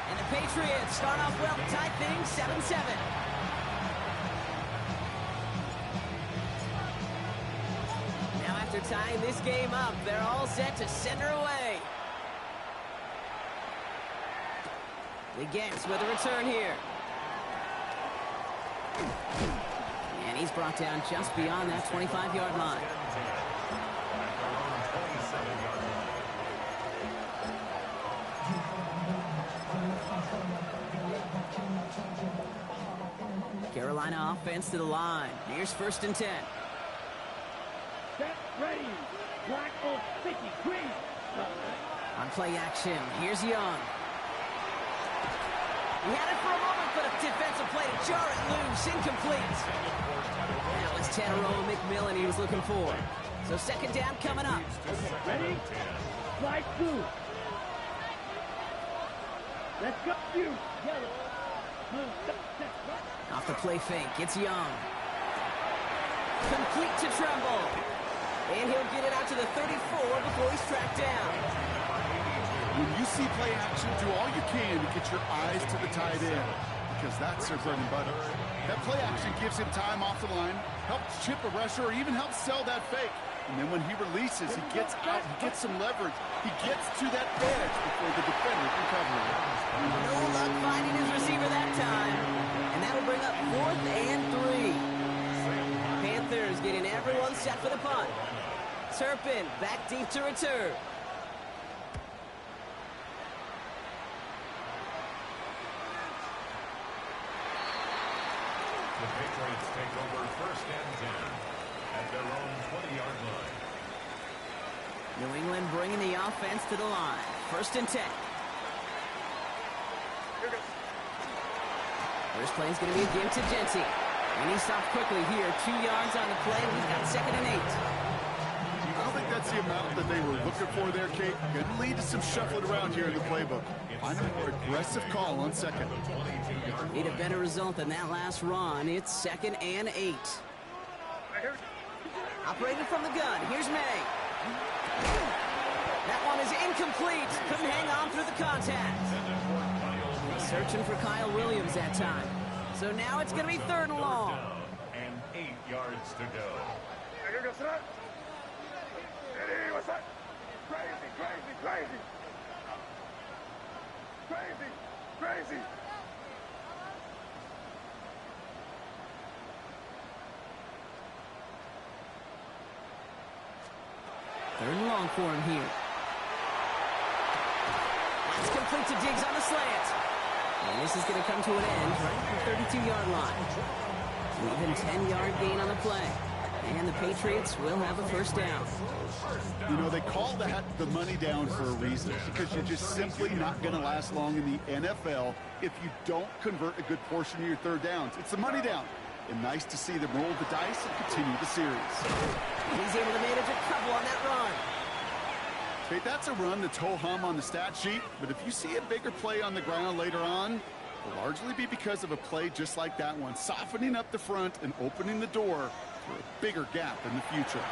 And the Patriots start off well to tie things 7-7. Now after tying this game up, they're all set to send her away. The Gets with a return here. And he's brought down just beyond that 25-yard line. Carolina offense to the line. Here's first and 10. Set, ready. Black on 50, green. On play action, here's Young. He had it for a moment, but a defensive play to jar it loose, incomplete. That was Tannero McMillan he was looking for. So second down coming up. Ready? Slide through. Let's go. You. Yellow. Blue. Set. Right. Off the play fake, it's Young. Complete to Tremble. And he'll get it out to the 34 before he's tracked down. When you see play action, do all you can to get your eyes to the tight end, because that's their bread and butter. That play action gives him time off the line, helps chip a rusher, or even helps sell that fake. And then when he releases, he gets out, he gets some leverage. He gets to that edge before the defender can cover it. No luck finding his receiver that time. And that'll bring up 4th and 3. Panthers getting everyone set for the punt. Turpin back deep to return. The Patriots take over first and 10 at their own 20-yard line. New England bringing the offense to the line. First and 10. First play is going to be a give to Genty. And he stopped quickly here. 2 yards on the play. We've got second and 8. I don't think that's the amount that they were looking for there, Kate. Going to lead to some shuffling around here in the playbook. Find a more aggressive call on second. Need a better result than that last run. It's second and 8. Operating from the gun. Here's May. That one is incomplete. Couldn't hang on through the contact. Searching for Kyle Williams that time. So now it's going to be third and long. And 8 yards to go. What's that? Crazy. Third and long for him here. That's complete to Diggs on the slant. And this is going to come to an end right at the 32-yard line. Even 10-yard gain on the play. And the Patriots will have a first down. You know, they call that the money down for a reason, because you're just simply not going to last long in the NFL if you don't convert a good portion of your third downs. It's the money down. And nice to see them roll the dice and continue the series. He's able to manage a couple on that run. Okay, that's a run that's ho-hum on the stat sheet, but if you see a bigger play on the ground later on, it'll largely be because of a play just like that one, softening up the front and opening the door for a bigger gap in the future.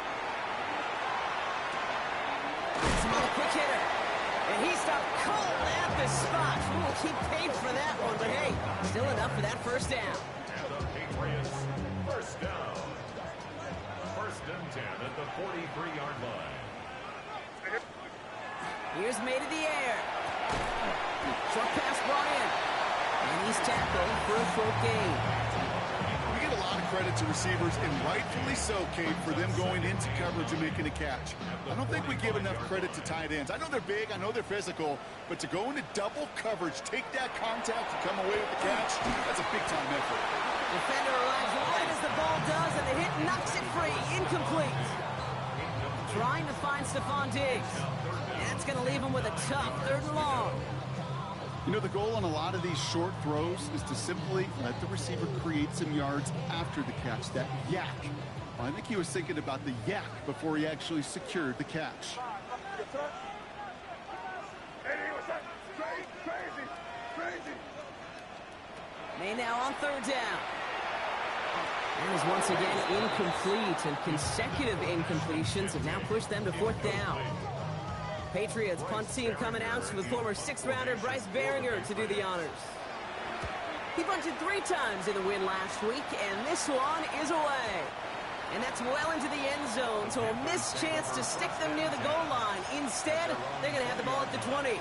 It's a quick hitter. And he stopped cold at the spot. Ooh, he paid for that one, but hey, still enough for that first down. And the Patriots, first down. First and 10 at the 43-yard line. Here's made in the air. Short pass brought in. And he's tackled for a short gain. We get a lot of credit to receivers, and rightfully so, Kate, for them going into coverage and making a catch. I don't think we give enough credit to tight ends. I know they're big, I know they're physical, but to go into double coverage, take that contact, and come away with the catch, that's a big-time effort. Defender arrives right as the ball does, and the hit knocks it free. Incomplete. Trying to find Stephon Diggs. That's going to leave him with a tough 3rd and long. You know, the goal on a lot of these short throws is to simply let the receiver create some yards after the catch, that yak. Well, I think he was thinking about the yak before he actually secured the catch. May now on 3rd down. And is once again incomplete, and consecutive incompletions have now pushed them to 4th down. Patriots punt team coming out with former 6th-rounder Bryce Behringer to do the honors. He punted 3 times in the win last week, and this one is away. And that's well into the end zone, so a missed chance to stick them near the goal line. Instead, they're going to have the ball at the 20.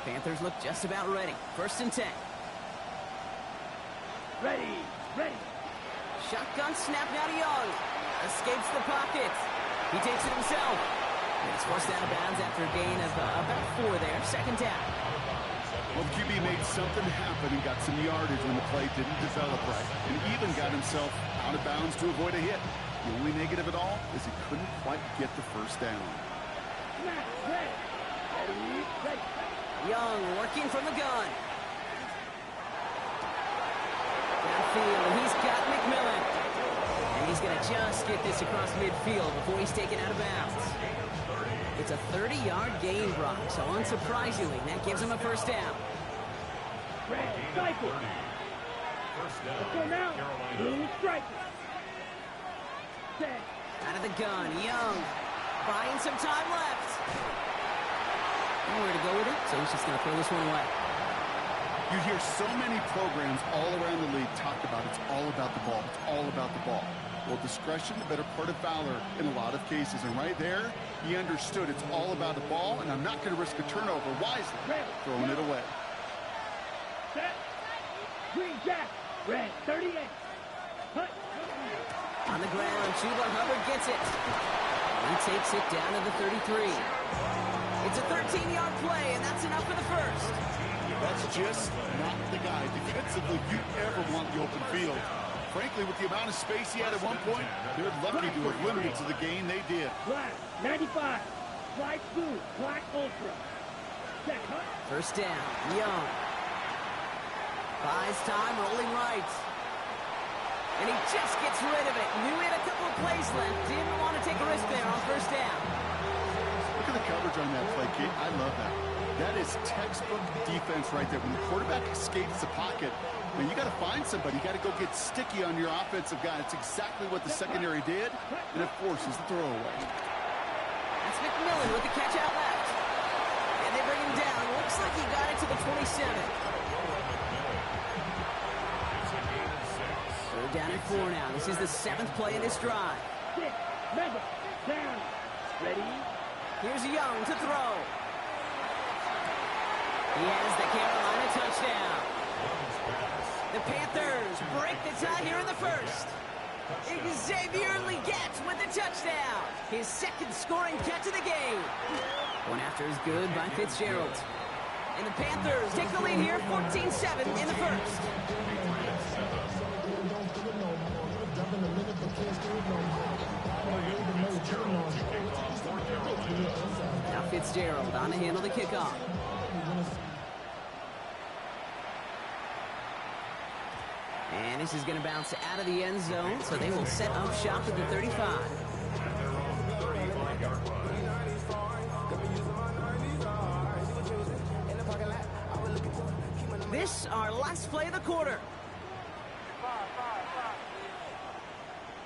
Panthers look just about ready. 1st and 10. Ready. Shotgun snap now to Young. Escapes the pocket. He takes it himself. And it's forced out of bounds after a gain of about 4 there. 2nd down. Well, QB made something happen and got some yardage when the play didn't develop right, and even got himself out of bounds to avoid a hit. The only negative at all is he couldn't quite get the 1st down. Ready. Young working from the gun. Downfield, he's got McMillan. And he's going to just get this across midfield before he's taken out of bounds. It's a 30-yard gain, Brock, so unsurprisingly, that gives him a 1st down. Red, cycle. Let's go now. Blue striker. Set. Out of the gun, Young. Buying some time left. Nowhere to go with it, so he's just going to throw this one away. You hear so many programs all around the league talk about it's all about the ball. It's all about the ball. Well, discretion, the better part of valor in a lot of cases. And right there, he understood it's all about the ball, and I'm not going to risk a turnover wisely, throwing it away. Set. Green jack. Red, 38. Hut. On the ground, Chuba Hubbard gets it. He takes it down to the 33. It's a 13-yard play, and that's enough for the 1st. That's just not the guy defensively you ever want the open field. Frankly, with the amount of space he had at one point, they're lucky to have limited to the gain they did. Black, 95. Black blue, black ultra. Set, hut. 1st down, Young. Buys time, rolling right. And he just gets rid of it. Knew he had a couple of plays left. Didn't want to take a risk there on 1st down. Look at the coverage on that play, Kate. I love that. That is textbook defense right there. When the quarterback escapes the pocket, man, you got to find somebody. You got to go get sticky on your offensive guy. It's exactly what the secondary did, and it forces the throwaway. That's McMillan with the catch out left. And they bring him down. Looks like he got it to the 27. 3rd down and 4 now. This is the 7th play in this drive. 6, mega, down. Ready. Here's Young to throw. He has the Carolina touchdown. The Panthers break the tie here in the 1st. Xavier Legette with the touchdown. His 2nd scoring catch of the game. One after is good by Fitzgerald. And the Panthers take the lead here, 14-7 in the 1st. Now Fitzgerald on to handle the kickoff. And this is going to bounce out of the end zone, so they will set up shop at the 35. This, our last play of the quarter.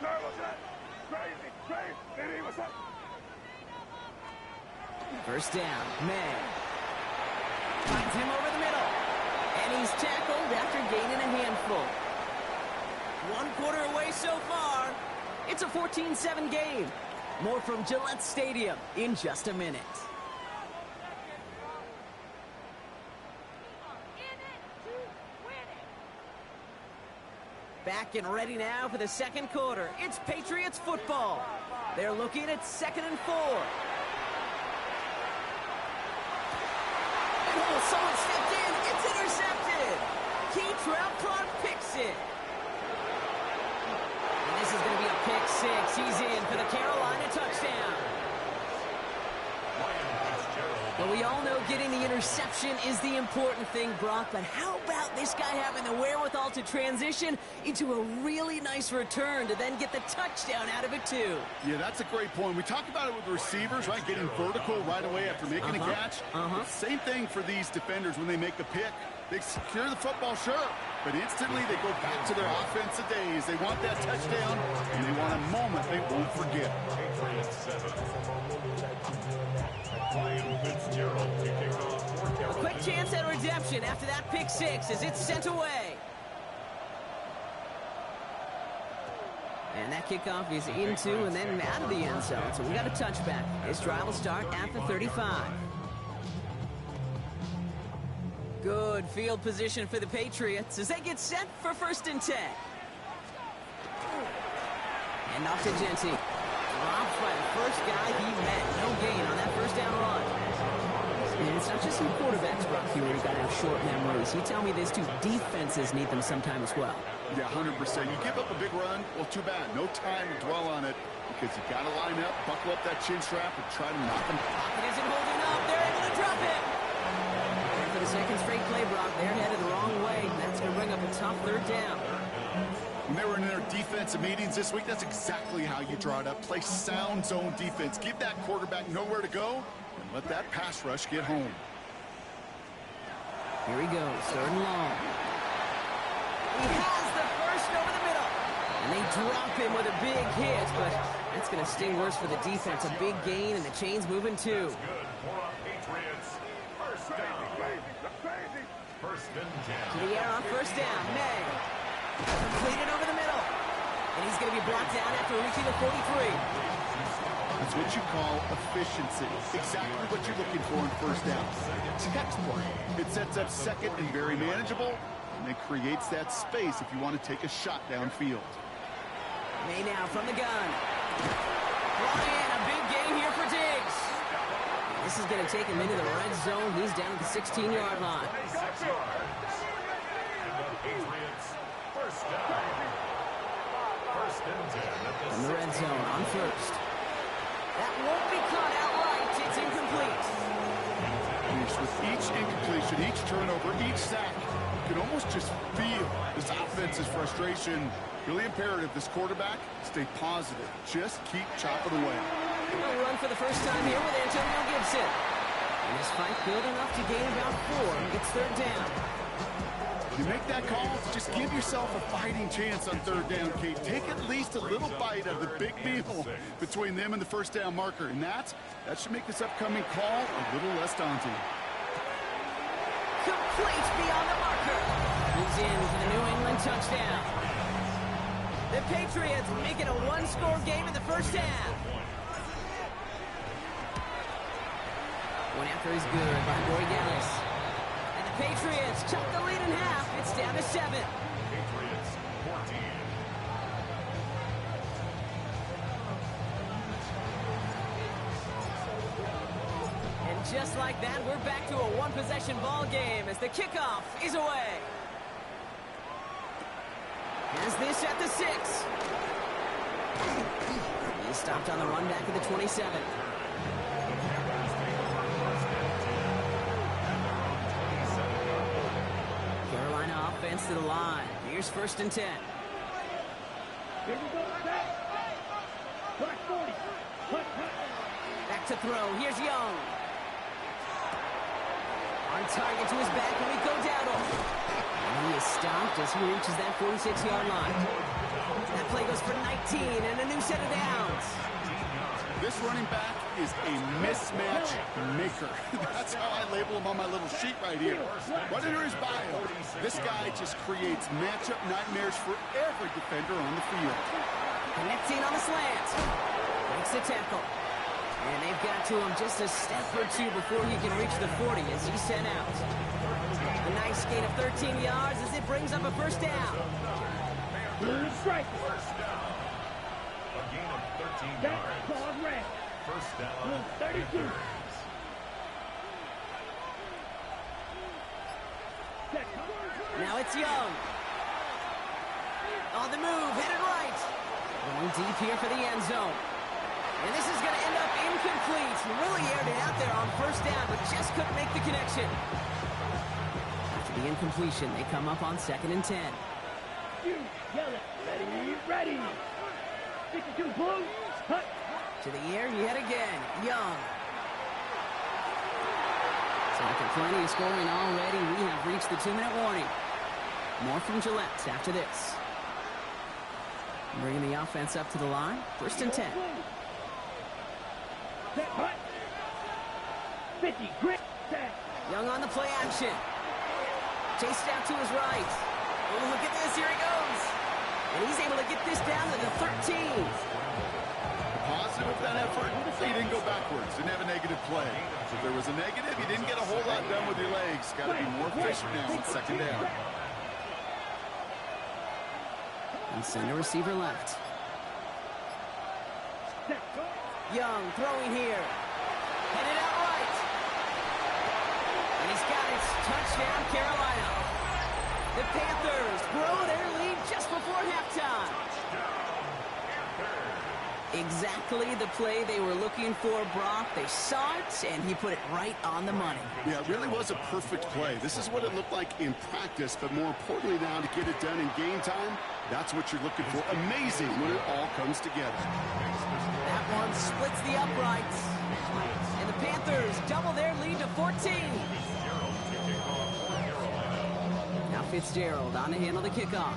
Turbo set. Crazy. First down, May. Finds him over the middle. And he's tackled after gaining a handful. 1 quarter away so far. It's a 14-7 game. More from Gillette Stadium in just a minute. Back and ready now for the second quarter. It's Patriots football. They're looking at 2nd and 4. Oh, someone stepped in. It's intercepted. Keytrell Clark picks it. And this is going to be a pick 6. He's in for the Carolina touchdown. Well, we all know getting the interception is the important thing, Brock, but how about this guy having the wherewithal to transition into a really nice return to then get the touchdown out of it, too? Yeah, that's a great point. We talk about it with receivers, right? Getting vertical right away after making a catch. Same thing for these defenders when they make a pick. They secure the football, sure, but instantly they go back to their offensive days. They want that touchdown, and they want a moment they won't forget. A quick chance at redemption after that pick 6 as it's sent away. And that kickoff is into and then out of the end zone. So we got a touchback. This drive will start at the 35. Good field position for the Patriots as they get set for 1st and 10. And off to Genty. Dropped by the first guy he met. No gain on that first down run. And it's not just some quarterbacks, Brock, here where you got to have short memories. You tell me these two defenses need them sometime as well. Yeah, 100%. You give up a big run, well, too bad. No time to dwell on it because you got to line up, buckle up that chin strap, and try to knock them. Pocket isn't holding up. They're able to drop it. And for the second straight play, Brock, they're headed the wrong way. That's going to bring up a tough 3rd down. When they were in their defensive meetings this week, that's exactly how you draw it up. Play sound zone defense. Give that quarterback nowhere to go, and let that pass rush get home. Here he goes, 3rd and long. He has the first over the middle. And they drop him with a big hit, but that's going to sting worse for the defense. A big gain, and the chain's moving too. To the air on 1st down, May. Completed over the middle. And he's going to be brought down after reaching the 43. That's what you call efficiency. Exactly what you're looking for in 1st down. Textbook. It sets up 2nd and very manageable, and it creates that space if you want to take a shot downfield. May now from the gun. Brought in, a big gain here for Diggs. This is going to take him into the red zone. He's down at the 16-yard line. In the red zone on 1st. That won't be caught outright. It's incomplete. With each incompletion, each turnover, each sack, you can almost just feel this offense's frustration. Really imperative this quarterback stay positive. Just keep chopping away. A run for the first time here with Antonio Gibson. And this fight good enough to gain about 4. It's 3rd down. You make that call, just give yourself a fighting chance on 3rd down, Kate. Take at least a little bite of the big meal between them and the 1st down marker. And that should make this upcoming call a little less daunting. Complete beyond the marker. Moves in for the New England touchdown. The Patriots make it a 1-score game in the 1st half. One after is good by Boy Gallis. And the Patriots chop the lead in half. It's down to 7. Patriots 14. And just like that, we're back to a 1-possession ball game as the kickoff is away. Here's this at the 6. He stopped on the run back at the 27. Carolina offense to the line. Here's 1st and 10. Here we go, Black 40. Back to throw. Here's Young. On target to his back, and we go Dowdle. And he is stopped as he reaches that 46-yard line. That play goes for 19 and a new set of downs. This running back is a mismatch maker. That's how I label him on my little sheet right here. Right under his bio, this guy just creates matchup nightmares for every defender on the field. Connecting on the slant. Makes the tackle. And they've got to him just a step or two before he can reach the 40 as he's sent out. A nice gain of 13 yards as it brings up a first down. Strike. First down. A gain of 13 That's yards. called red. First down. 32. Now it's Young. On the move, headed right. Going deep here for the end zone. And this is going to end up incomplete. Really aired it out there on first down, but just couldn't make the connection. After the incompletion, they come up on 2nd and 10. You yell it. Ready. 62 blue. Hut. To the air yet again. Young. So after plenty of scoring already, we have reached the 2-minute warning. More from Gillette after this. Bringing the offense up to the line. 1st and 10. Set, hut. 50, grit, set. Young on the play action. Chased out to his right. Oh, look at this. Here he goes. And he's able to get this down to the 13. Positive of that effort, he didn't go backwards, didn't have a negative play. If there was a negative, you didn't get a whole lot done with your legs. Got to be more efficient now on 2nd down. And center receiver left. Young throwing here. Headed out right. And he's got it. Touchdown, Carolina. The Panthers grow their lead just before halftime. Exactly the play they were looking for, Brock. They saw it, and he put it right on the money. Yeah, it really was a perfect play. This is what it looked like in practice, but more importantly now to get it done in game time, that's what you're looking for. Amazing when it all comes together. That one splits the uprights. And the Panthers double their lead to 14. Now Fitzgerald on to handle the kickoff.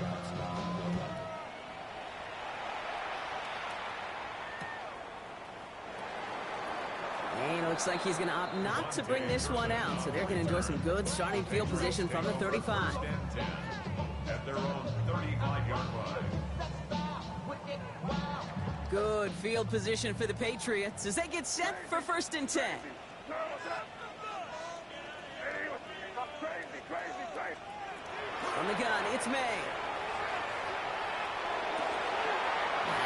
And it looks like he's going to opt not to bring this one out. So they're going to enjoy some good starting field position from the 35. At their own 35-yard line. Good field position for the Patriots as they get set for 1st and 10. From the gun, it's May.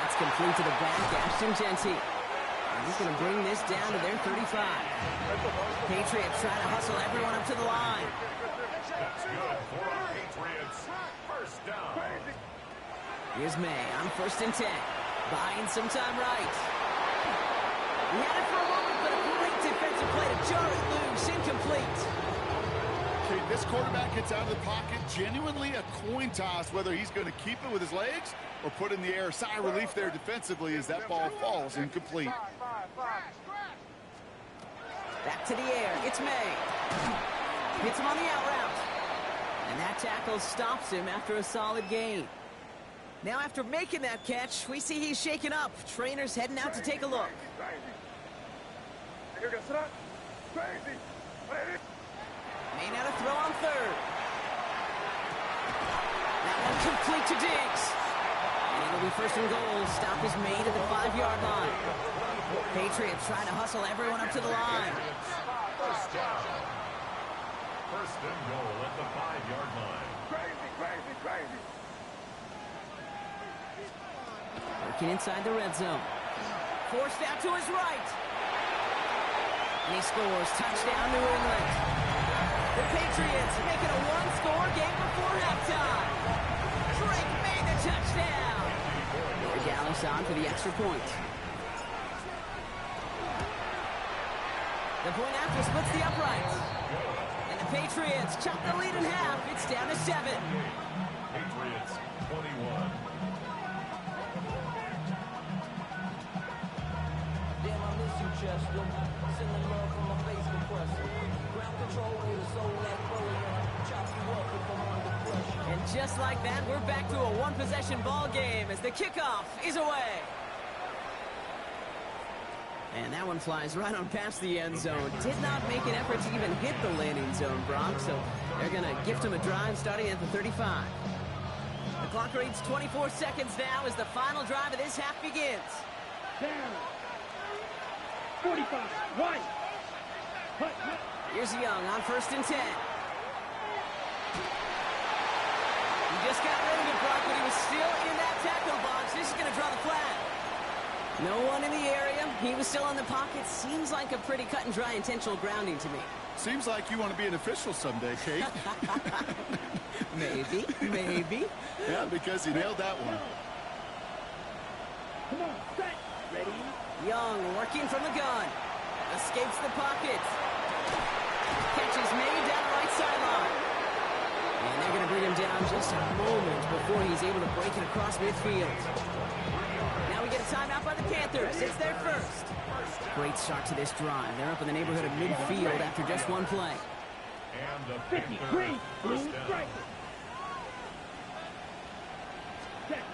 That's complete to the back, Ashton Genty. He's going to bring this down to their 35. Patriots trying to hustle everyone up to the line. That's good for our Patriots. First down. Here's May on 1st and 10. Buying some time right. He had it for a moment, but a great defensive play to jar it loose. Incomplete. Okay, this quarterback gets out of the pocket. Genuinely a coin toss whether he's going to keep it with his legs or put in the air. Sigh of relief there defensively as that ball falls incomplete. Back to the air. It's May. Hits him on the out route. And that tackle stops him after a solid gain. Now after making that catch, we see he's shaken up. Trainer's heading out to take a look. May not have throw on 3rd. That one complete to Diggs. And it'll be 1st and goal. Stop is made at the 5-yard line. Patriots trying to hustle everyone up to the line. First down. 1st and goal at the 5-yard line. Working inside the red zone. Forced out to his right. And he scores. Touchdown, New England. The Patriots making a one-score game before halftime. Drake made the touchdown. Dallas on for the extra point. The point after splits the uprights. And the Patriots chop the lead in half. It's down to 7. Patriots 21. Damn, I miss you, Chester. Sending love from my face compressor. Ground control with a soul like Bullion. Chop you up if I'm under pressure. And just like that, we're back to a one-possession ball game as the kickoff is away. And that one flies right on past the end zone. Did not make an effort to even hit the landing zone, Brock. So they're going to gift him a drive starting at the 35. The clock reads 24 seconds now as the final drive of this half begins. Down. 45. Right. Hut. Here's Young on 1st and 10. He just got rid of it, Brock, but he was still in that tackle box. This is going to draw the flag. No one in the area. He was still in the pocket. Seems like a pretty cut and dry intentional grounding to me. Seems like you want to be an official someday, Kate. Maybe. Yeah, because you nailed that one. Come on, set. Ready? Young working from the gun. Escapes the pocket. Catch is made down the right sideline. And they're going to bring him down just a moment before he's able to break it across midfield. Now we get a timeout by the Panthers. It's their first. Great start to this drive. They're up in the neighborhood of midfield after just one play. And the 50. Panthers Green. Blue. first down. Strike. Set.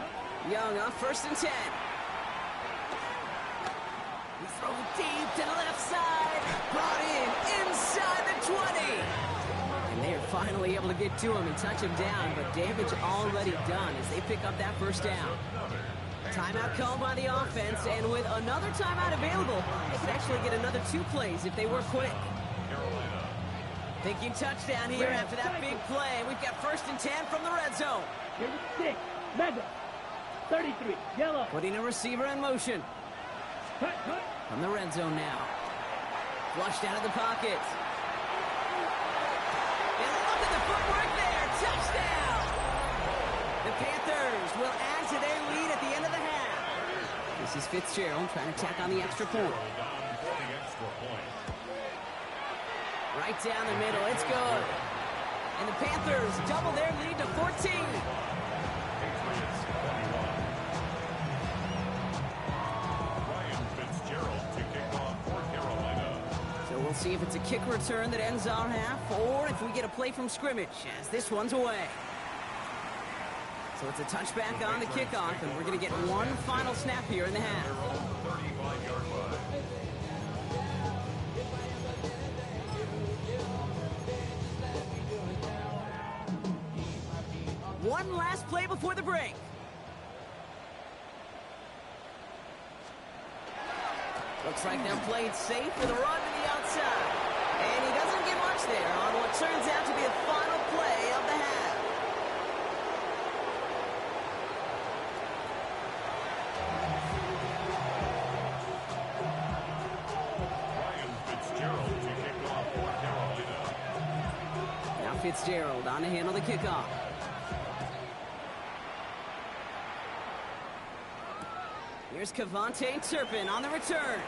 Young on 1st and 10. We throw deep to the left side. Brought in inside the 20. And they are finally able to get to him and touch him down, but damage already done as they pick up that first down. Timeout called by the offense, and with another timeout available, they could actually get another 2 plays if they were quick. Thinking touchdown here after that big play. We've got 1st and 10 from the red zone. Here's 6. Madden. 33. Yellow. Putting a receiver in motion. Hut. From the red zone now. Flushed out of the pocket. And look at the footwork there. Touchdown! The Panthers will add to their lead at the end of the half. This is Fitzgerald trying to tack on the extra point. Right down the middle. It's good. And the Panthers double their lead to 14. We'll see if it's a kick return that ends our half, or if we get a play from scrimmage, as this one's away. So it's a touchback on the kickoff, and we're going to get one final snap here in the half. 35-yard line. One last play before the break. Looks like they're playing safe with a run to the outside. And he doesn't get much there on what turns out to be the final play of the half. Ryan Fitzgerald to kick off for Carolina. Now Fitzgerald on to handle the kickoff. Here's Cavante Turpin on the return.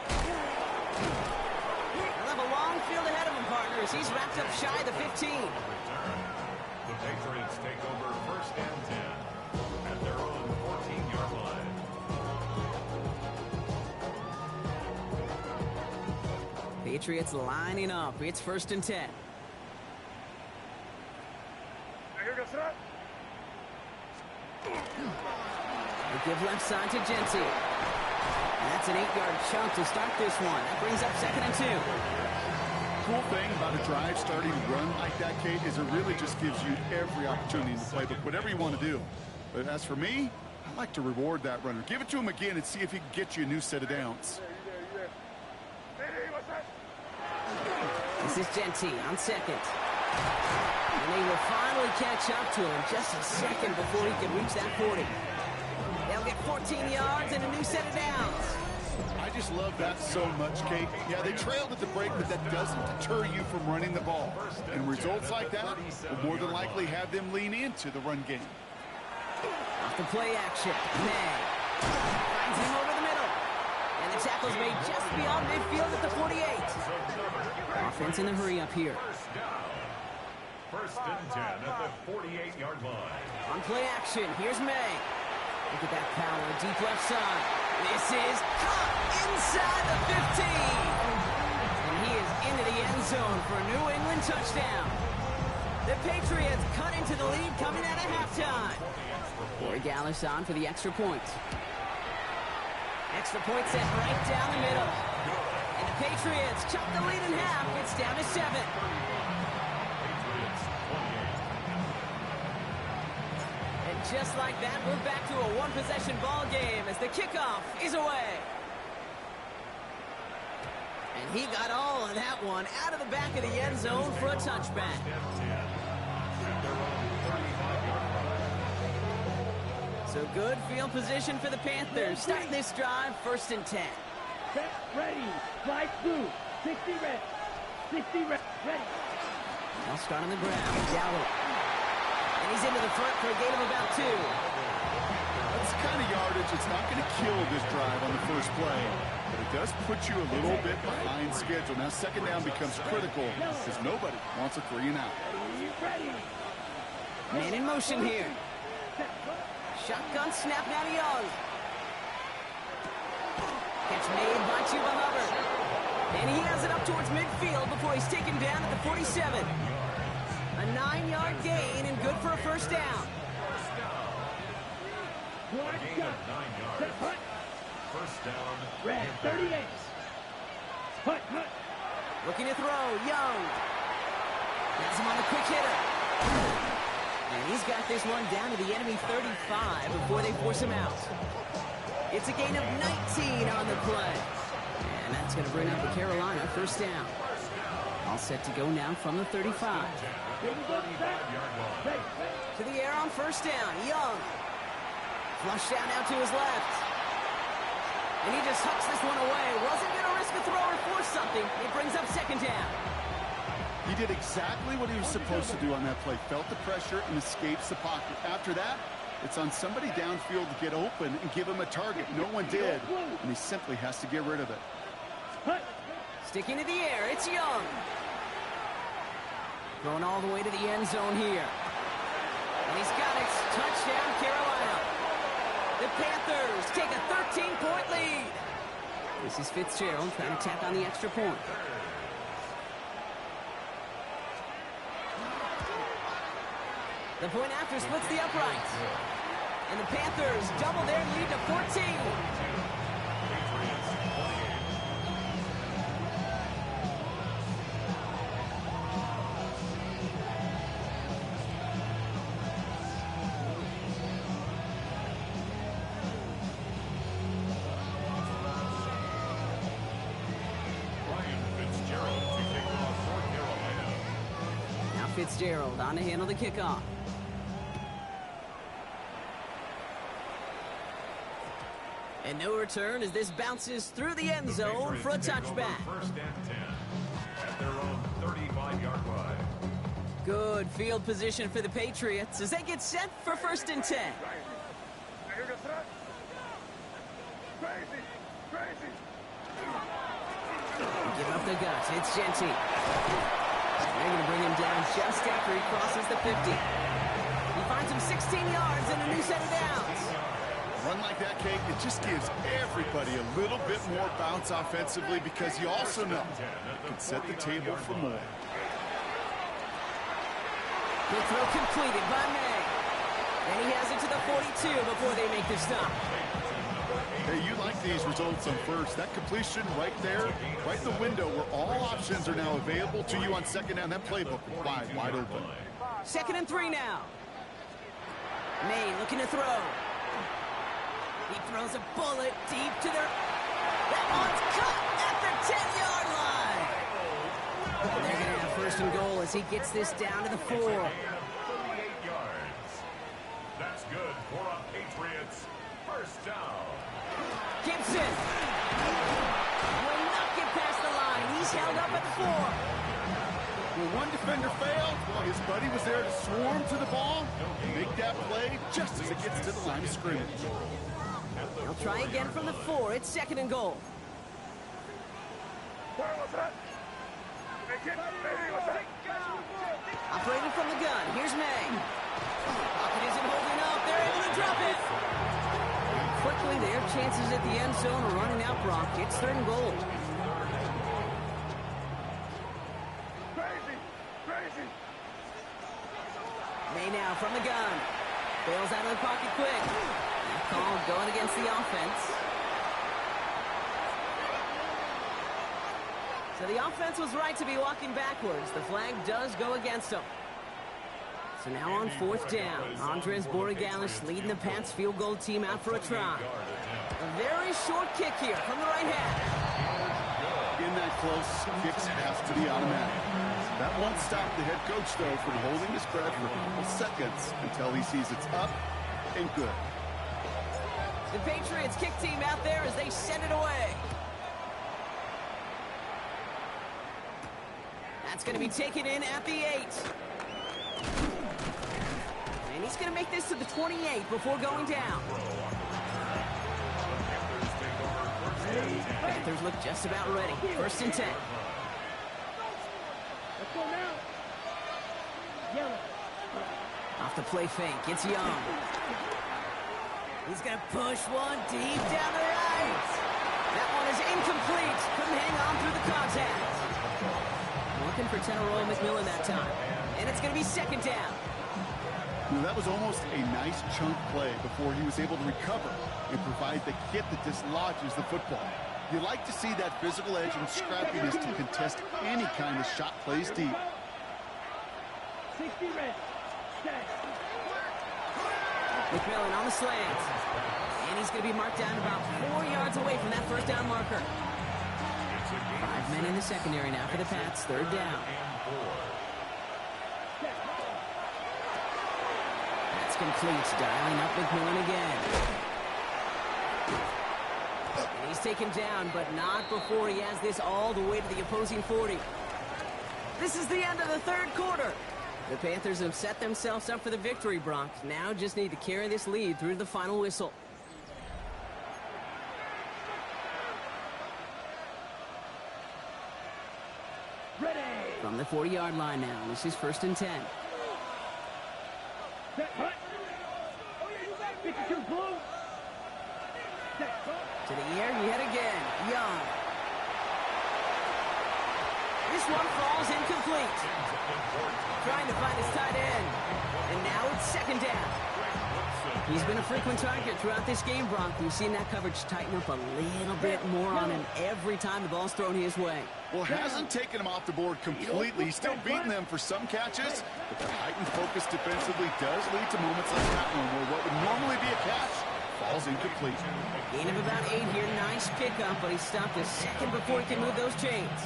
He'll have a long field ahead of him, partners. He's wrapped up shy of the 15. The Patriots take over 1st and 10 at their own 14-yard line. Patriots lining up. It's 1st and 10. Here goes that. They give left side to Genty. That's an 8-yard chunk to start this one. That brings up 2nd and 2. Cool thing about a drive starting to run like that, Kate, is it really just gives you every opportunity in the playbook, whatever you want to do. But as for me, I like to reward that runner. Give it to him again and see if he can get you a new set of downs. Hey, what's that? This is Genty on 2nd. And they will finally catch up to him just a second before he can reach that 40. They'll get 14 yards and a new set of downs. I just love that so much, Kate. Yeah, they trailed at the break, but that doesn't deter you from running the ball. And results like that will more than likely have them lean into the run game. Off the play action. May finds him over the middle. And the tackle's made just beyond midfield at the 48. Offense in the hurry up here. 1st and 10 at the 48-yard line. On play action, here's May. Look at that power, deep left side. This is caught inside the 15. And he is into the end zone for a New England touchdown. The Patriots cut into the lead coming out of halftime. Corey Gallis on for the extra point. Extra point set right down the middle. And the Patriots chop the lead in half. It's down to 7. And just like that, we're back to a one-possession ball game as the kickoff is away. And he got all of that one out of the back of the end zone for a touchback. So good field position for the Panthers. Starting this drive, 1st and 10. Set, ready, slide through, 60 red, 60 red, ready. Now start on the ground, Gallup. And he's into the front for a gain of about 2. That's the kind of yardage it's not going to kill this drive on the first play, but it does put you a little bit behind schedule. Now 2nd down becomes critical because nobody wants a 3 and out. Ready. Man in motion here. Shotgun snap now to Young. Catch made by Chuba Hubbard. And he has it up towards midfield before he's taken down at the 47. A 9-yard gain and good for a 1st down. Gain of 9 yards. 1st down. Red, 38. Hut. Looking to throw, Young. Has him on the quick hitter. And he's got this one down to the enemy 35 before they force him out. It's a gain of 19 on the play. And that's going to bring up the Carolina 1st down. All set to go now from the 35. To the air on 1st down, Young. Flush down now to his left. And he just hucks this one away. Wasn't going to risk a throw or force something. It brings up 2nd down. He did exactly what he was supposed to do on that play. Felt the pressure and escapes the pocket. After that, it's on somebody downfield to get open and give him a target. No one did, and he simply has to get rid of it. Sticking to the air, it's Young. Going all the way to the end zone here. And he's got it. Touchdown, Carolina. The Panthers take a 13-point lead. This is Fitzgerald trying to tack on the extra point. The point after splits the uprights. And the Panthers double their lead to 14. Now Fitzgerald on to handle the kickoff. And no return as this bounces through the end zone for a touchback. 1st and 10 at their own 35-yard line. Good field position for the Patriots as they get set for 1st and 10. Give up the guts. It's Genty. They're going to bring him down just after he crosses the 50. He finds him 16 yards and a new set of downs. Run like that, Kate, it just gives everybody a little bit more bounce offensively because you also know you can set the table for more. Good throw completed by May. And he has it to the 42 before they make the stop. Hey, you like these results on 1st. That completion right there, right in the window where all options are now available to you on 2nd down. That playbook wide open. 2nd and 3 now. May looking to throw. He throws a bullet deep to their... That one's cut at the 10-yard line. And they're going to have 1st and goal as he gets this down to the 4. 38 yards. That's good for a Patriots 1st down. Gibson will not get past the line. He's held up at the 4. When one defender failed, well, his buddy was there to swarm to the ball and make that play just as it gets to the line of scrimmage. They'll try again from the 4. It's 2nd and goal. Operating from the gun. Here's May. Pocket isn't holding up. They're able to drop it. And quickly, their chances at the end zone are running out, Brock. It's 3rd and goal. May now from the gun. Bails out of the pocket quick. That call going against the offense. So the offense was right to be walking backwards. The flag does go against them. So now on 4th down, Andres Borregalis leading the Pats field goal team out for a try. A very short kick here from the right half. In that close, kicks have to be automatic. That won't stop the head coach, though, from holding his breath for a couple seconds until he sees it's up and good. The Patriots kick team out there as they send it away. That's going to be taken in at the 8. And he's going to make this to the 28 before going down. Panthers look just about ready. 1st and 10. Let's go now. Yellow. Off the play fake. It's Young. He's going to push one deep down the right. That one is incomplete. Couldn't hang on through the contact. Looking for Teneroa McMillan that time. And it's going to be 2nd down. Well, that was almost a nice chunk play before he was able to recover and provide the hit that dislodges the football. You like to see that physical edge and scrappiness to contest any kind of shot plays deep. 60 red. Set. McMillan on the slant. And he's going to be marked down about 4 yards away from that 1st down marker. 5 men in the secondary now for the Pats. 3rd down. That's complete. Dialing up McMillan again. And he's taken down, but not before he has this all the way to the opposing 40. This is the end of the 3rd quarter. The Panthers have set themselves up for the victory, Brock. Now just need to carry this lead through to the final whistle. Ready. From the 40-yard line now, this is 1st and 10. Set. Hut. 52 blue. Set. To the air yet again. Young. This one falls incomplete. Trying to find his tight end. And now it's 2nd down. He's been a frequent target throughout this game, Brock. We've seen that coverage tighten up a little bit more on him every time the ball's thrown his way. Well, hasn't taken him off the board completely. He's still beating them for some catches, but the heightened focus defensively does lead to moments like that one where what would normally be a catch falls incomplete. Gain of about 8 here. Nice pickup, but he stopped a second before he can move those chains.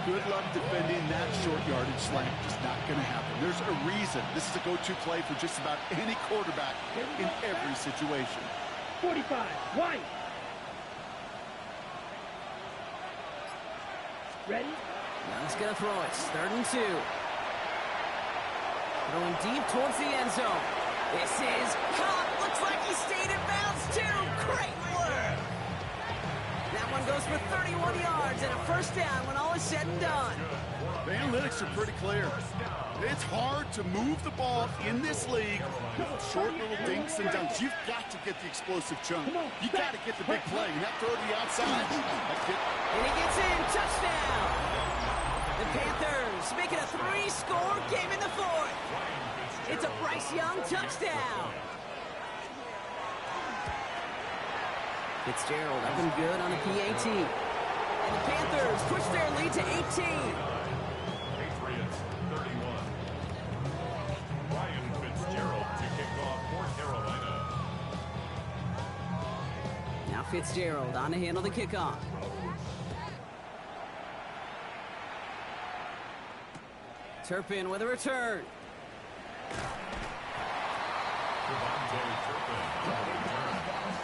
Good luck defending that short yardage slant. Just not going to happen. There's a reason this is a go-to play for just about any quarterback in every situation. 45. White. Ready? Now he's going to throw it. 3rd and 2. Throwing deep towards the end zone. This is caught. Looks like he stayed in bounds too. Great work. That one goes for 31 yards and a 1st down when all is said and done. The analytics are pretty clear. It's hard to move the ball in this league with short little dinks and dunks. You've got to get the explosive chunk. You got to get the big play. And that throw to the outside. And he gets in. Touchdown. The Panthers make it a 3-score game in the 4th. It's a Bryce Young touchdown. Fitzgerald up and good on a PAT. And the Panthers push their lead to 18. Patriots 31. Ryan Fitzgerald to kick off for Carolina. Now Fitzgerald on to handle the kickoff. Turpin with a return. Devontae Turpin will return.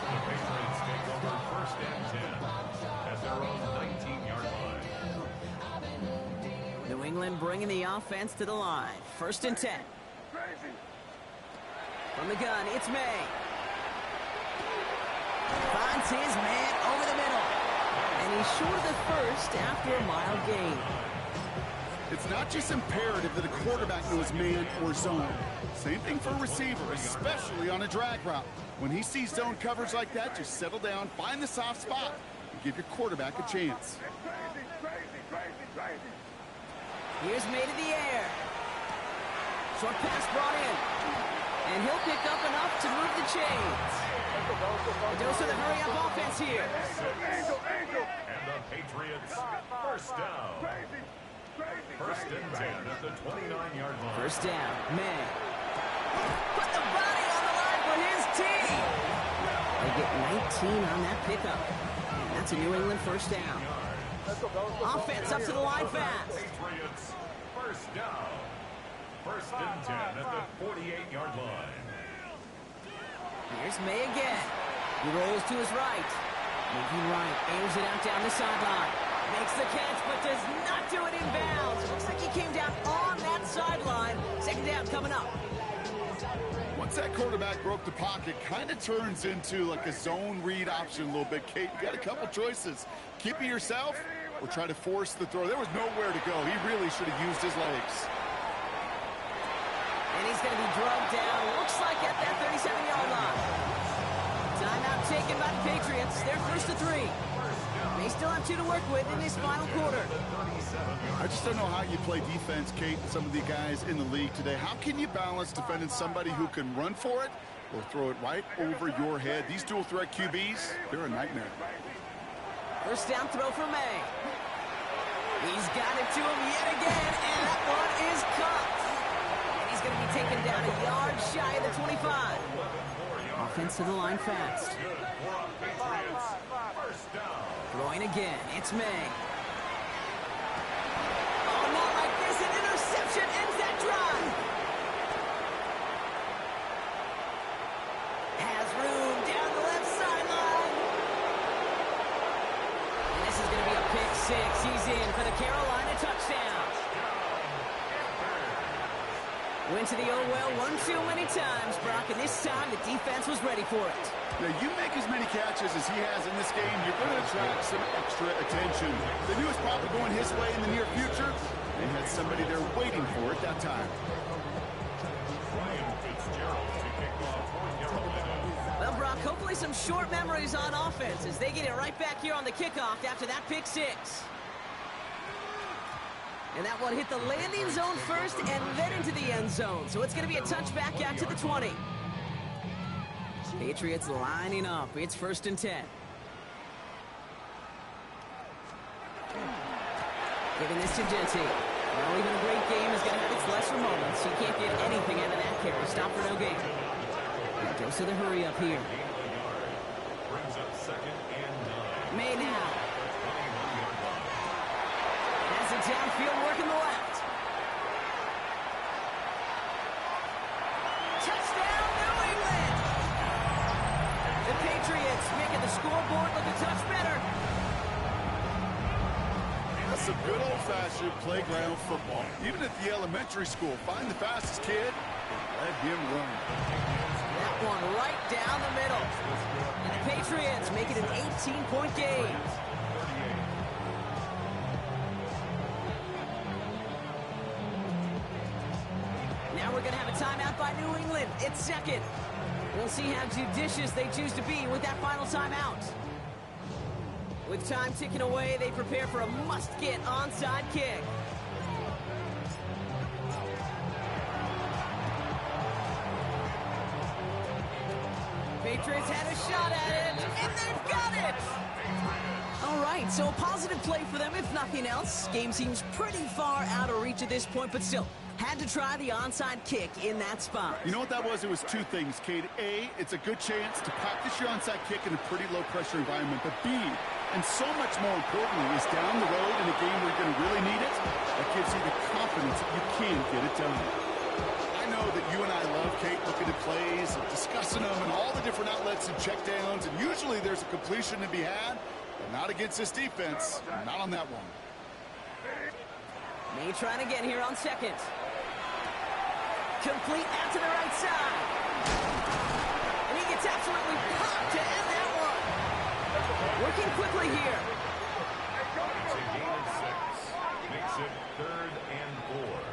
The Patriots take over 1st and 10 at their own 19-yard line. New England bringing the offense to the line. 1st and 10. From the gun, it's May. Finds his man over the middle. And he's short of the 1st after a mile gain. It's not just imperative that a quarterback knows man or zone. Same thing for a receiver, especially on a drag route. When he sees zone coverage like that, just settle down, find the soft spot, and give your quarterback a chance. Here's May to the air. Short pass brought in. And he'll pick up enough to move the chains. dose of the hurry-up offense here. And the Patriots, first down. First and 10 at the 29-yard line. First down, May. Put the body on the line for his team. They get 19 on that pickup. And that's a New England first down. Offense up to the line fast. Patriots, first down. First and 10 at the 48-yard line. Here's May again. He rolls to his right. Moving right, airs it out down the sideline. Makes the catch, but does not do it in bounds. Looks like he came down on that sideline. Second down coming up. Once that quarterback broke the pocket, kind of turns into like a zone read option a little bit, Kate. You got a couple choices. Keep it yourself or try to force the throw. There was nowhere to go. He really should have used his legs. And he's going to be drugged down, looks like at that 37-yard line. Timeout taken by the Patriots. They're first to 3. They still have 2 to work with in this final quarter. I just don't know how you play defense, Kate, and some of the guys in the league today. How can you balance defending somebody who can run for it or throw it right over your head? These dual-threat QBs, they're a nightmare. First down throw for May. He's got it to him yet again, and that one is caught. And he's going to be taken down a yard shy of the 25. Offense to the line fast. Throwing again, it's May. Oh, not like this, an interception ends that drive. Has room down the left sideline. And this is going to be a pick 6. He's in for the Carolina touchdown. Went to the oh well one too many times, Brock, and this time the defense was ready for it. Now, you make as many catches as he has in this game, you're going to attract some extra attention. They knew it was probably going his way in the near future. They had somebody there waiting for it that time. Well, Brock, hopefully some short memories on offense as they get it right back here on the kickoff after that pick 6. And that one hit the landing zone first and then into the end zone. So it's going to be a touchback out to the 20. Patriots lining up. It's first and 10. Giving this to Genty. Well, even a great game is going to have its lesser moments. You can't get anything out of that carry. Stop for no gain. It goes to the hurry up here. Brings up second and 9. May now. Has it downfield working the left. Touchdown, New England! The Patriots making the scoreboard look a touch better. That's some good old-fashioned playground football. Even at the elementary school, find the fastest kid and let him run. That one right down the middle. And the Patriots make it an 18-point game. Now we're going to have a timeout by New England. It's second. We'll see how judicious they choose to be with that final timeout. With time ticking away, they prepare for a must-get onside kick. Patriots had a shot at it, and they've got it! All right, so a positive play for them, if nothing else. Game seems pretty far out of reach at this point, but still, had to try the onside kick in that spot. You know what that was? It was 2 things, Kate. A, it's a good chance to practice your onside kick in a pretty low-pressure environment. But B, and so much more importantly, is down the road in a game where you're going to really need it, that gives you the confidence that you can get it done. I know that you and I love, Kate, looking at plays and discussing them and all the different outlets and checkdowns, and usually there's a completion to be had, but not against this defense, not on that one. May trying again here on second. Complete out to the right side. And he gets absolutely popped to end that one. Working quickly here. It's a gain of 6. Makes it 3rd and 4.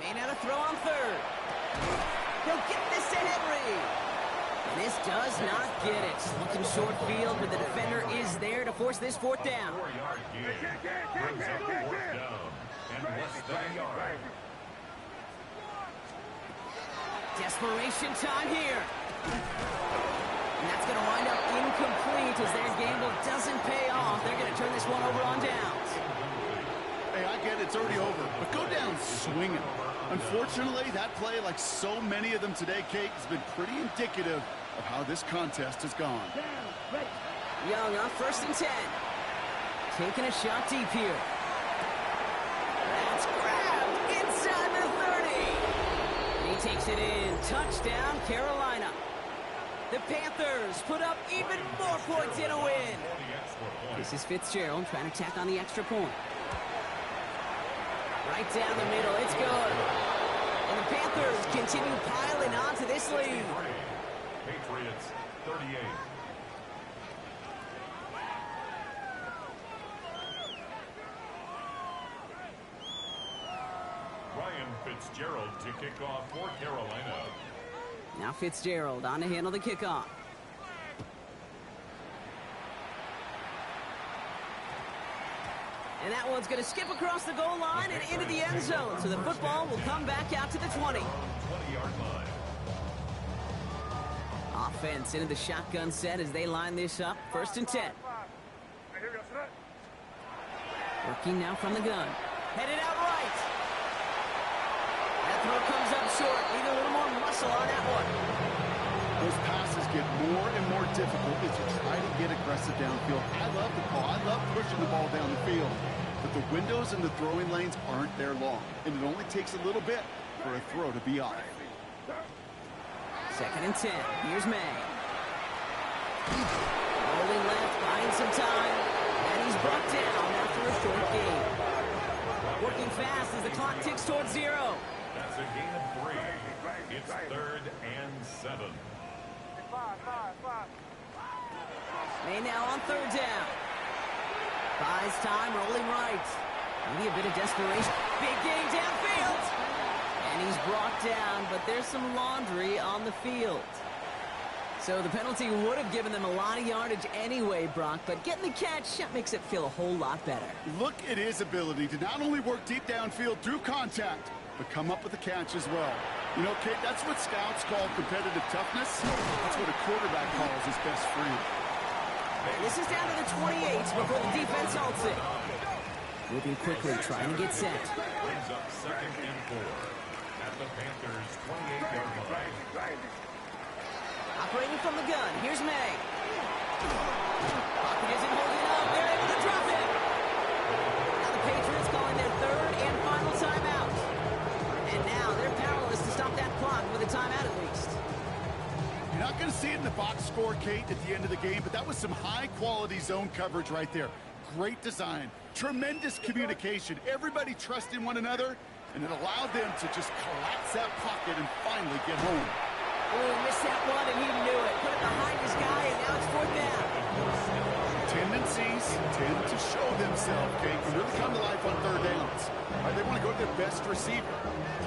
May now to throw on third. He'll get this to Henry. And this does not get it. Looking short field, but the defender is there to force this 4th down. 4-yard gain. Brings up 4th down. And less than a yard. Desperation time here. And that's going to wind up incomplete as their gamble doesn't pay off. They're going to turn this one over on downs. Hey, I get it, it's already over, but go down swinging. Unfortunately, that play, like so many of them today, Kate, has been pretty indicative of how this contest has gone. Young on 1st and 10. Taking a shot deep here. That's grabbed inside the 30. He takes it in. Touchdown, Carolina. The Panthers put up even more points in a win. This is Fitzgerald trying to tack on the extra point. Right down the middle, it's good. And the Panthers continue piling on to this lead. Patriots 38. Ryan Fitzgerald to kick off for Carolina. Now Fitzgerald on to handle the kickoff. And that one's going to skip across the goal line and into the end zone. So the football will come back out to the 20. 20-yard line. Offense into the shotgun set as they line this up. 1st and 10. Working now from the gun. Headed out right. That throw comes up short. Need a little more muscle on that one. Those passes get more and more difficult as you try to get aggressive downfield. I love the call. I love pushing the ball down the field. But the windows in the throwing lanes aren't there long. And it only takes a little bit for a throw to be off. 2nd and 10. Here's May. Rolling left, buying some time. And he's brought down after a short gain. Working fast as the clock ticks towards 0. That's a gain of 3. It's 3rd and 7. May now on 3rd down. Buys time, rolling right. Maybe a bit of desperation. Big game downfield. And he's brought down, but there's some laundry on the field. So the penalty would have given them a lot of yardage anyway, Brock, but getting the catch, that makes it feel a whole lot better. Look at his ability to not only work deep downfield through contact, but come up with a catch as well. You know, Kate, that's what scouts call competitive toughness. That's what a quarterback calls his best friend. This is down to the 28 before the defense halts it. Moving quickly, trying to get set. Brings up 2nd and 4 at the Panthers' 28-yard line. Operating from the gun, here's May. Pocket isn't holding up, they're able to drop it. Now the Patriots calling their 3rd and final timeout. And now they're powerless to stop that clock with a timeout at least. You're not going to see it in the box score, Kate, at the end of the game, but that was some high-quality zone coverage right there. Great design, tremendous communication. Everybody trusting one another, and it allowed them to just collapse that pocket and finally get home. Oh, missed that one, and he knew it. Put it behind his guy, and now it's 4th down. Tendencies tend to show themselves, Kate, and really come to life on 3rd downs. Right, they want to go to their best receiver.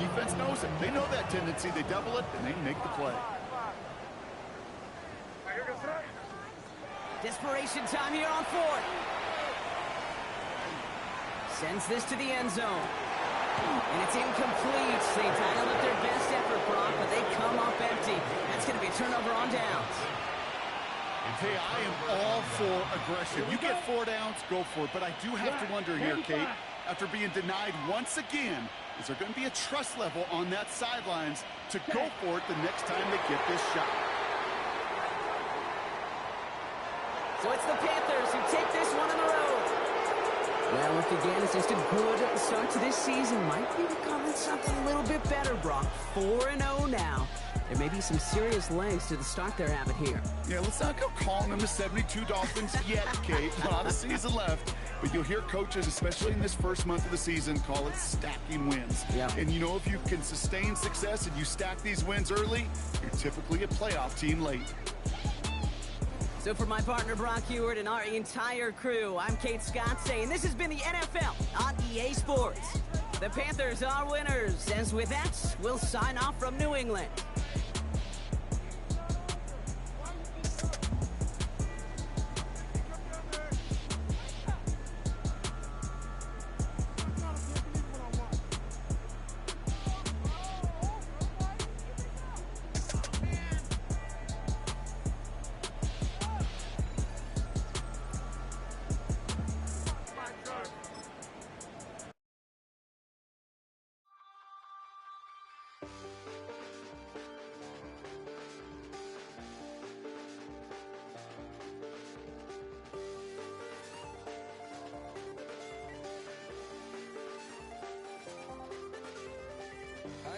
Defense knows it. They know that tendency. They double it, and they make the play. Desperation time here on 4th. Sends this to the end zone. And it's incomplete. They dialed up their best effort, Brock, but they come up empty. That's going to be a turnover on downs. Hey, I am all for aggression. You get 4 downs, go for it. But I do have to wonder here, Kate, after being denied once again, is there going to be a trust level on that sidelines to go for it the next time they get this shot? So it's the Panthers who take this one on the road. Well, if again, it's just a good start to this season. Might be becoming something a little bit better, Brock. 4-0 now. There may be some serious legs to the start they're having here. Yeah, let's not go calling them the 72 Dolphins yet, Kate. A lot of season left. But you'll hear coaches, especially in this first month of the season, call it stacking wins. Yeah. And you know, if you can sustain success and you stack these wins early, you're typically a playoff team late. So for my partner, Brock Heward, and our entire crew, I'm Kate Scott saying this has been the NFL on EA Sports. The Panthers are winners, as with that, we'll sign off from New England.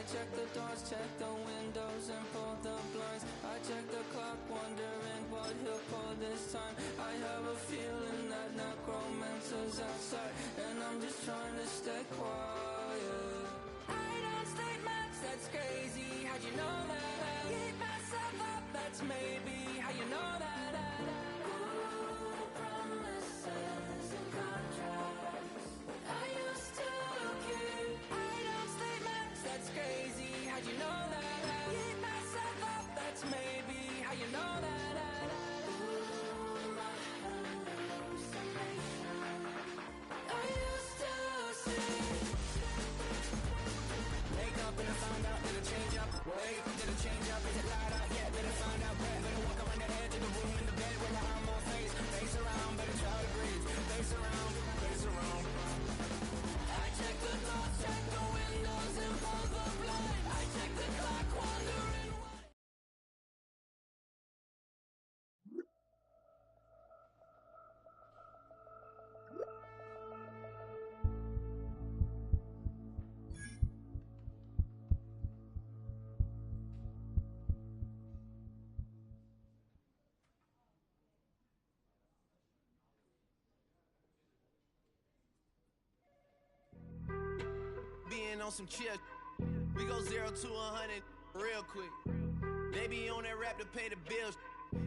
check the doors, check the windows, and pull the blinds. I check the clock, wondering what he'll pull this time. I have a feeling that necromancer's outside, and I'm just trying to stay quiet. I don't stay much, that's crazy. How'd you know that? I keep myself up, that's maybe how you know that. Promises and contracts I used to keep. I don't stay much, that's crazy. How'd you know that? I keep myself up, that's maybe how you know that. My hallucination I used to see. Wake up and I found out, did it change up? Wait, did it change up? Is it light up? Yeah, did it find out? Better walk around the edge of the room in the bed with my arm on face. Face around, better try to breathe. Face around, face around. I check the doors, check the windows, and pull the blind. I check the clock, wondering why. Being on some chill, we go 0 to 100 real quick. They be on that rap to pay the bills,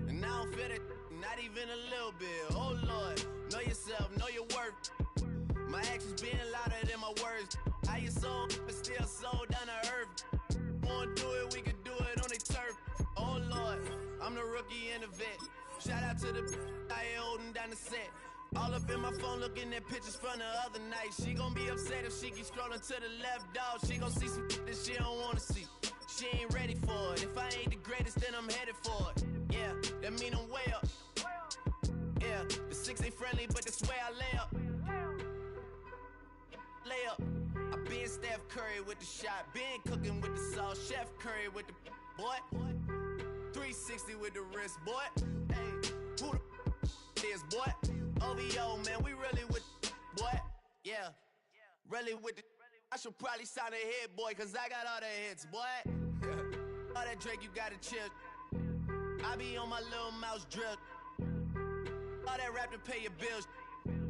and I don't feel it, not even a little bit. Oh Lord, know yourself, know your worth. My actions being louder than my words. How you soul, but still soul down to earth. Wanna do it, we can do it on the turf. Oh Lord, I'm the rookie and the vet. Shout out to the I ain't holding down the set. All up in my phone looking at pictures from the other night. She gon' be upset if she keeps scrolling to the left, dog. She gon' see some that she don't wanna see. She ain't ready for it. If I ain't the greatest, then I'm headed for it. Yeah, that mean I'm way up. Yeah, the 6 ain't friendly, but that's where I lay up. Lay up. I been Steph Curry with the shot. Been cooking with the sauce. Chef Curry with the boy. 360 with the wrist, boy. Hey, who the is, boy? OVO, man, we really with boy. Yeah, really with the. I should probably sign a hit, boy, cause I got all the hits, boy. All that Drake, you gotta chill. I be on my little mouse drill. All that rap to pay your bills.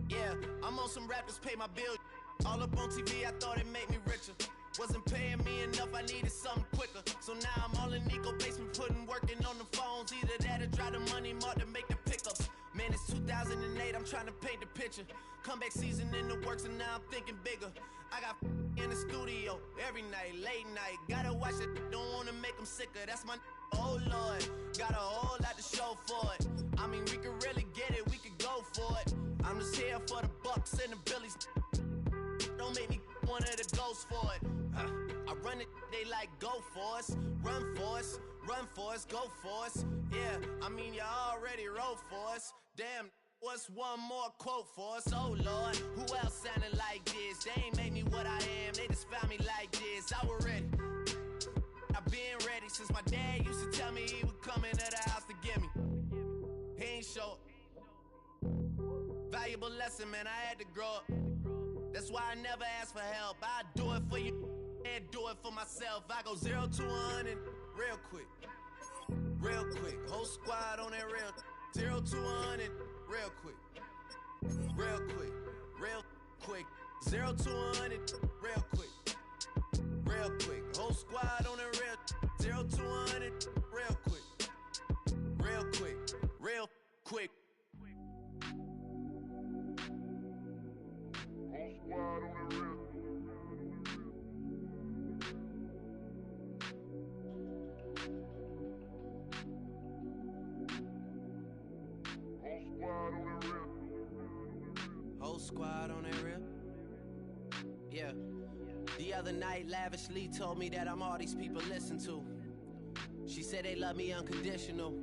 Yeah, I'm on some rappers pay my bills. All up on TV, I thought it made me richer. Wasn't paying me enough, I needed something quicker. So now I'm all in Nico basement, working on the phones. Either that or try the money mark to make the pickups. Man, it's 2008, I'm trying to paint the picture. Comeback season in the works and now I'm thinking bigger. I got in the studio every night, late night. Gotta watch it, don't wanna make them sicker. That's my oh Lord, got a whole lot to show for it. I mean, we could really get it, we could go for it. I'm just here for the Bucks and the Billies. Don't make me one of the ghosts for it. I run it, they like go for us, run for us, run for us, go for us. Yeah, I mean you already wrote for us. Damn, what's one more quote for us? Oh Lord, who else sounded like this? They ain't made me what I am, they just found me like this. I was ready, I've been ready since my dad used to tell me he would come into the house to get me. He ain't show up. Valuable lesson, man, I had to grow up. That's why I never ask for help. I do it for you and do it for myself. I go 0 to 100 real quick. Real quick. Whole squad on that real. 0 to 100 real quick. Real quick. Real quick. 0 to 100 real quick. Real quick. Whole squad on that real. 0 to 100 real quick. Real quick. Real quick. Whole squad on that real. Yeah. The other night, lavishly told me that I'm all these people listen to. She said they love me unconditional.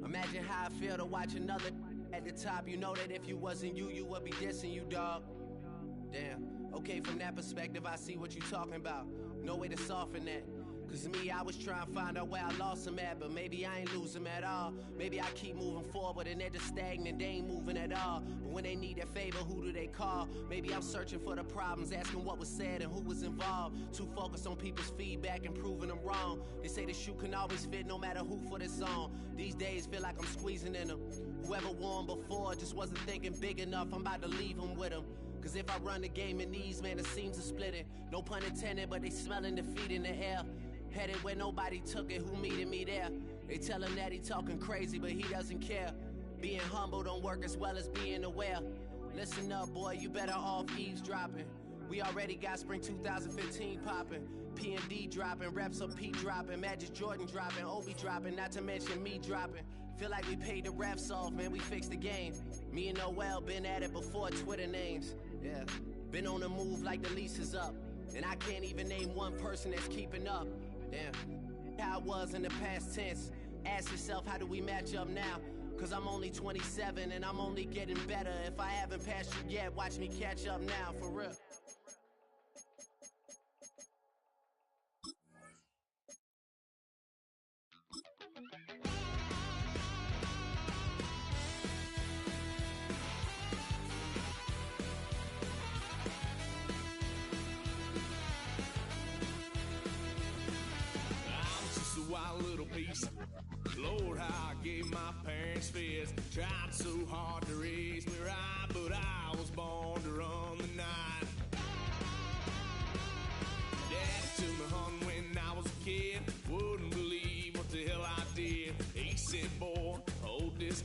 Imagine how I feel to watch another at the top. You know that if you wasn't you, you would be dissing you, dog. Damn. Okay, from that perspective, I see what you talking about. No way to soften that. Cause me, I was trying to find out where I lost him at, but maybe I ain't lose him at all. Maybe I keep moving forward and they're just stagnant, they ain't moving at all. But when they need their favor, who do they call? Maybe I'm searching for the problems, asking what was said and who was involved. Too focused on people's feedback and proving them wrong. They say the shoe can always fit no matter who for this song. These days feel like I'm squeezing in them. Whoever won before just wasn't thinking big enough, I'm about to leave them with them. Cause if I run the game in these, man, it seems to split it. No pun intended, but they smelling defeat in the air. Headed where nobody took it, who meeting me there? They tell him that he talking crazy, but he doesn't care. Being humble don't work as well as being aware. Listen up, boy, you better off eavesdropping. We already got spring 2015 popping. P&D dropping, reps up P dropping, Magic Jordan dropping, Obi dropping, not to mention me dropping. Feel like we paid the refs off, man, we fixed the game. Me and Noel been at it before Twitter names. Yeah, been on the move like the lease is up. And I can't even name one person that's keeping up. Damn, how it was in the past tense. Ask yourself, how do we match up now? Cause I'm only 27 and I'm only getting better. If I haven't passed you yet, watch me catch up now, for real. Wild little piece. Lord, how I gave my parents fits. Tried so hard to raise me right, but I was born to run the night. Daddy took me hunting when I was a kid. Wouldn't believe what the hell I did. He said, boy, hold this.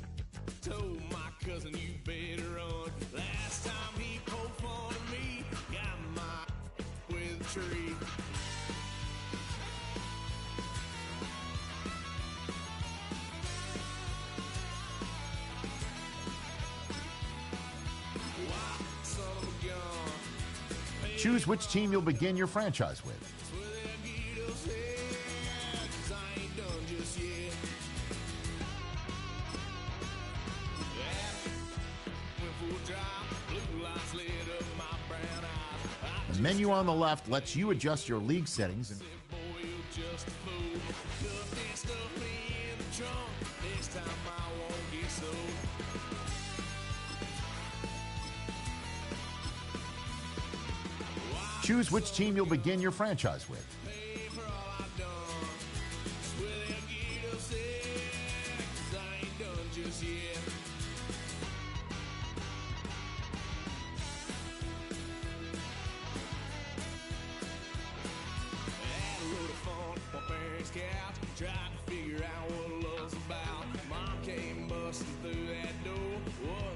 Told my cousin, you better run. Last time he poked fun at me, got my with a tree. Choose which team you'll begin your franchise with. The menu on the left lets you adjust your league settings. Choose which team you'll begin your franchise with. Tried to figure out what love's about. Mom came busting through that door. What?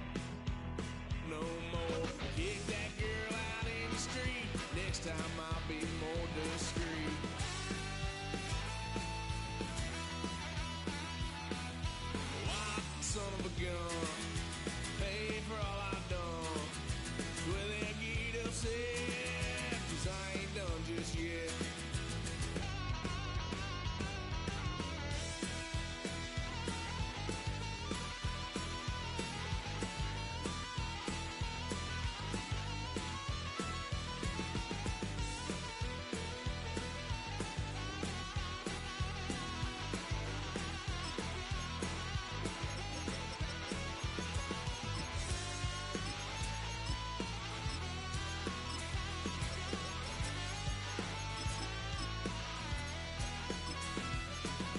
No more. Kick that girl out in the street. Next time I'll be more discreet. Wild son of a gun. Pay for all I've done. Well, they'll get upset, 'cause I ain't done just yet.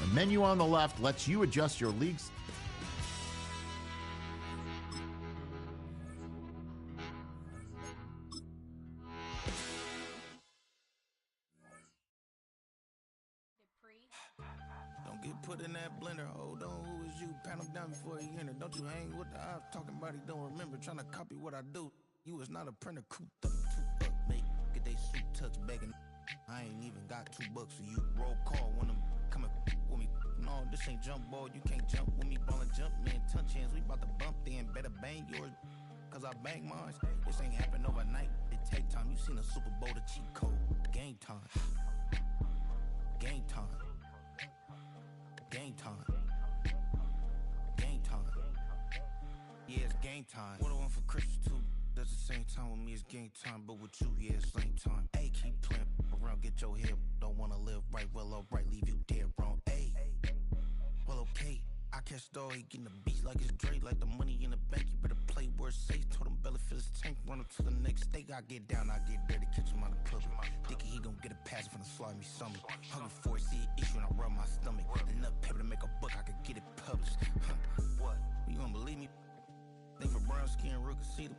The menu on the left lets you adjust your leagues. Don't get put in that blender. Hold on, who is you? Pat him down before he enter. Don't you hang with the ops talking about he don't remember. Trying to copy what I do. You is not a printer. Cooped up, make get they suit touch begging. I ain't even got $2 for you. Roll call when I'm coming with me. No, this ain't jump ball. You can't jump with me. Ballin' jump, man. Touch hands. We bout to bump then. Better bang yours, 'cause I bang mine. This ain't happen overnight. It take time. You seen a Super Bowl, the cheat code. Game time. Game time. Game time. Game time. Yeah, it's game time. What I want for Christmas too. At the same time with me, it's game time. But with you, yeah, it's lame time. Hey, keep playing around, get your head. Don't wanna live right, well, alright, leave you dead wrong. Ayy, well, okay. I catch the dog, he getting the beats like it's Dre, like the money in the bank. You better play where it's safe. Told him belly fill his tank, run him to the next steak. I get down, I get dirty, catch him on the club. Thinking he gon' get a pass from the slimy summer. Hungry for it, see an issue and I rub my stomach. Enough paper to make a book, I could get it published. What? You gonna believe me? Think my brown skin real can see them.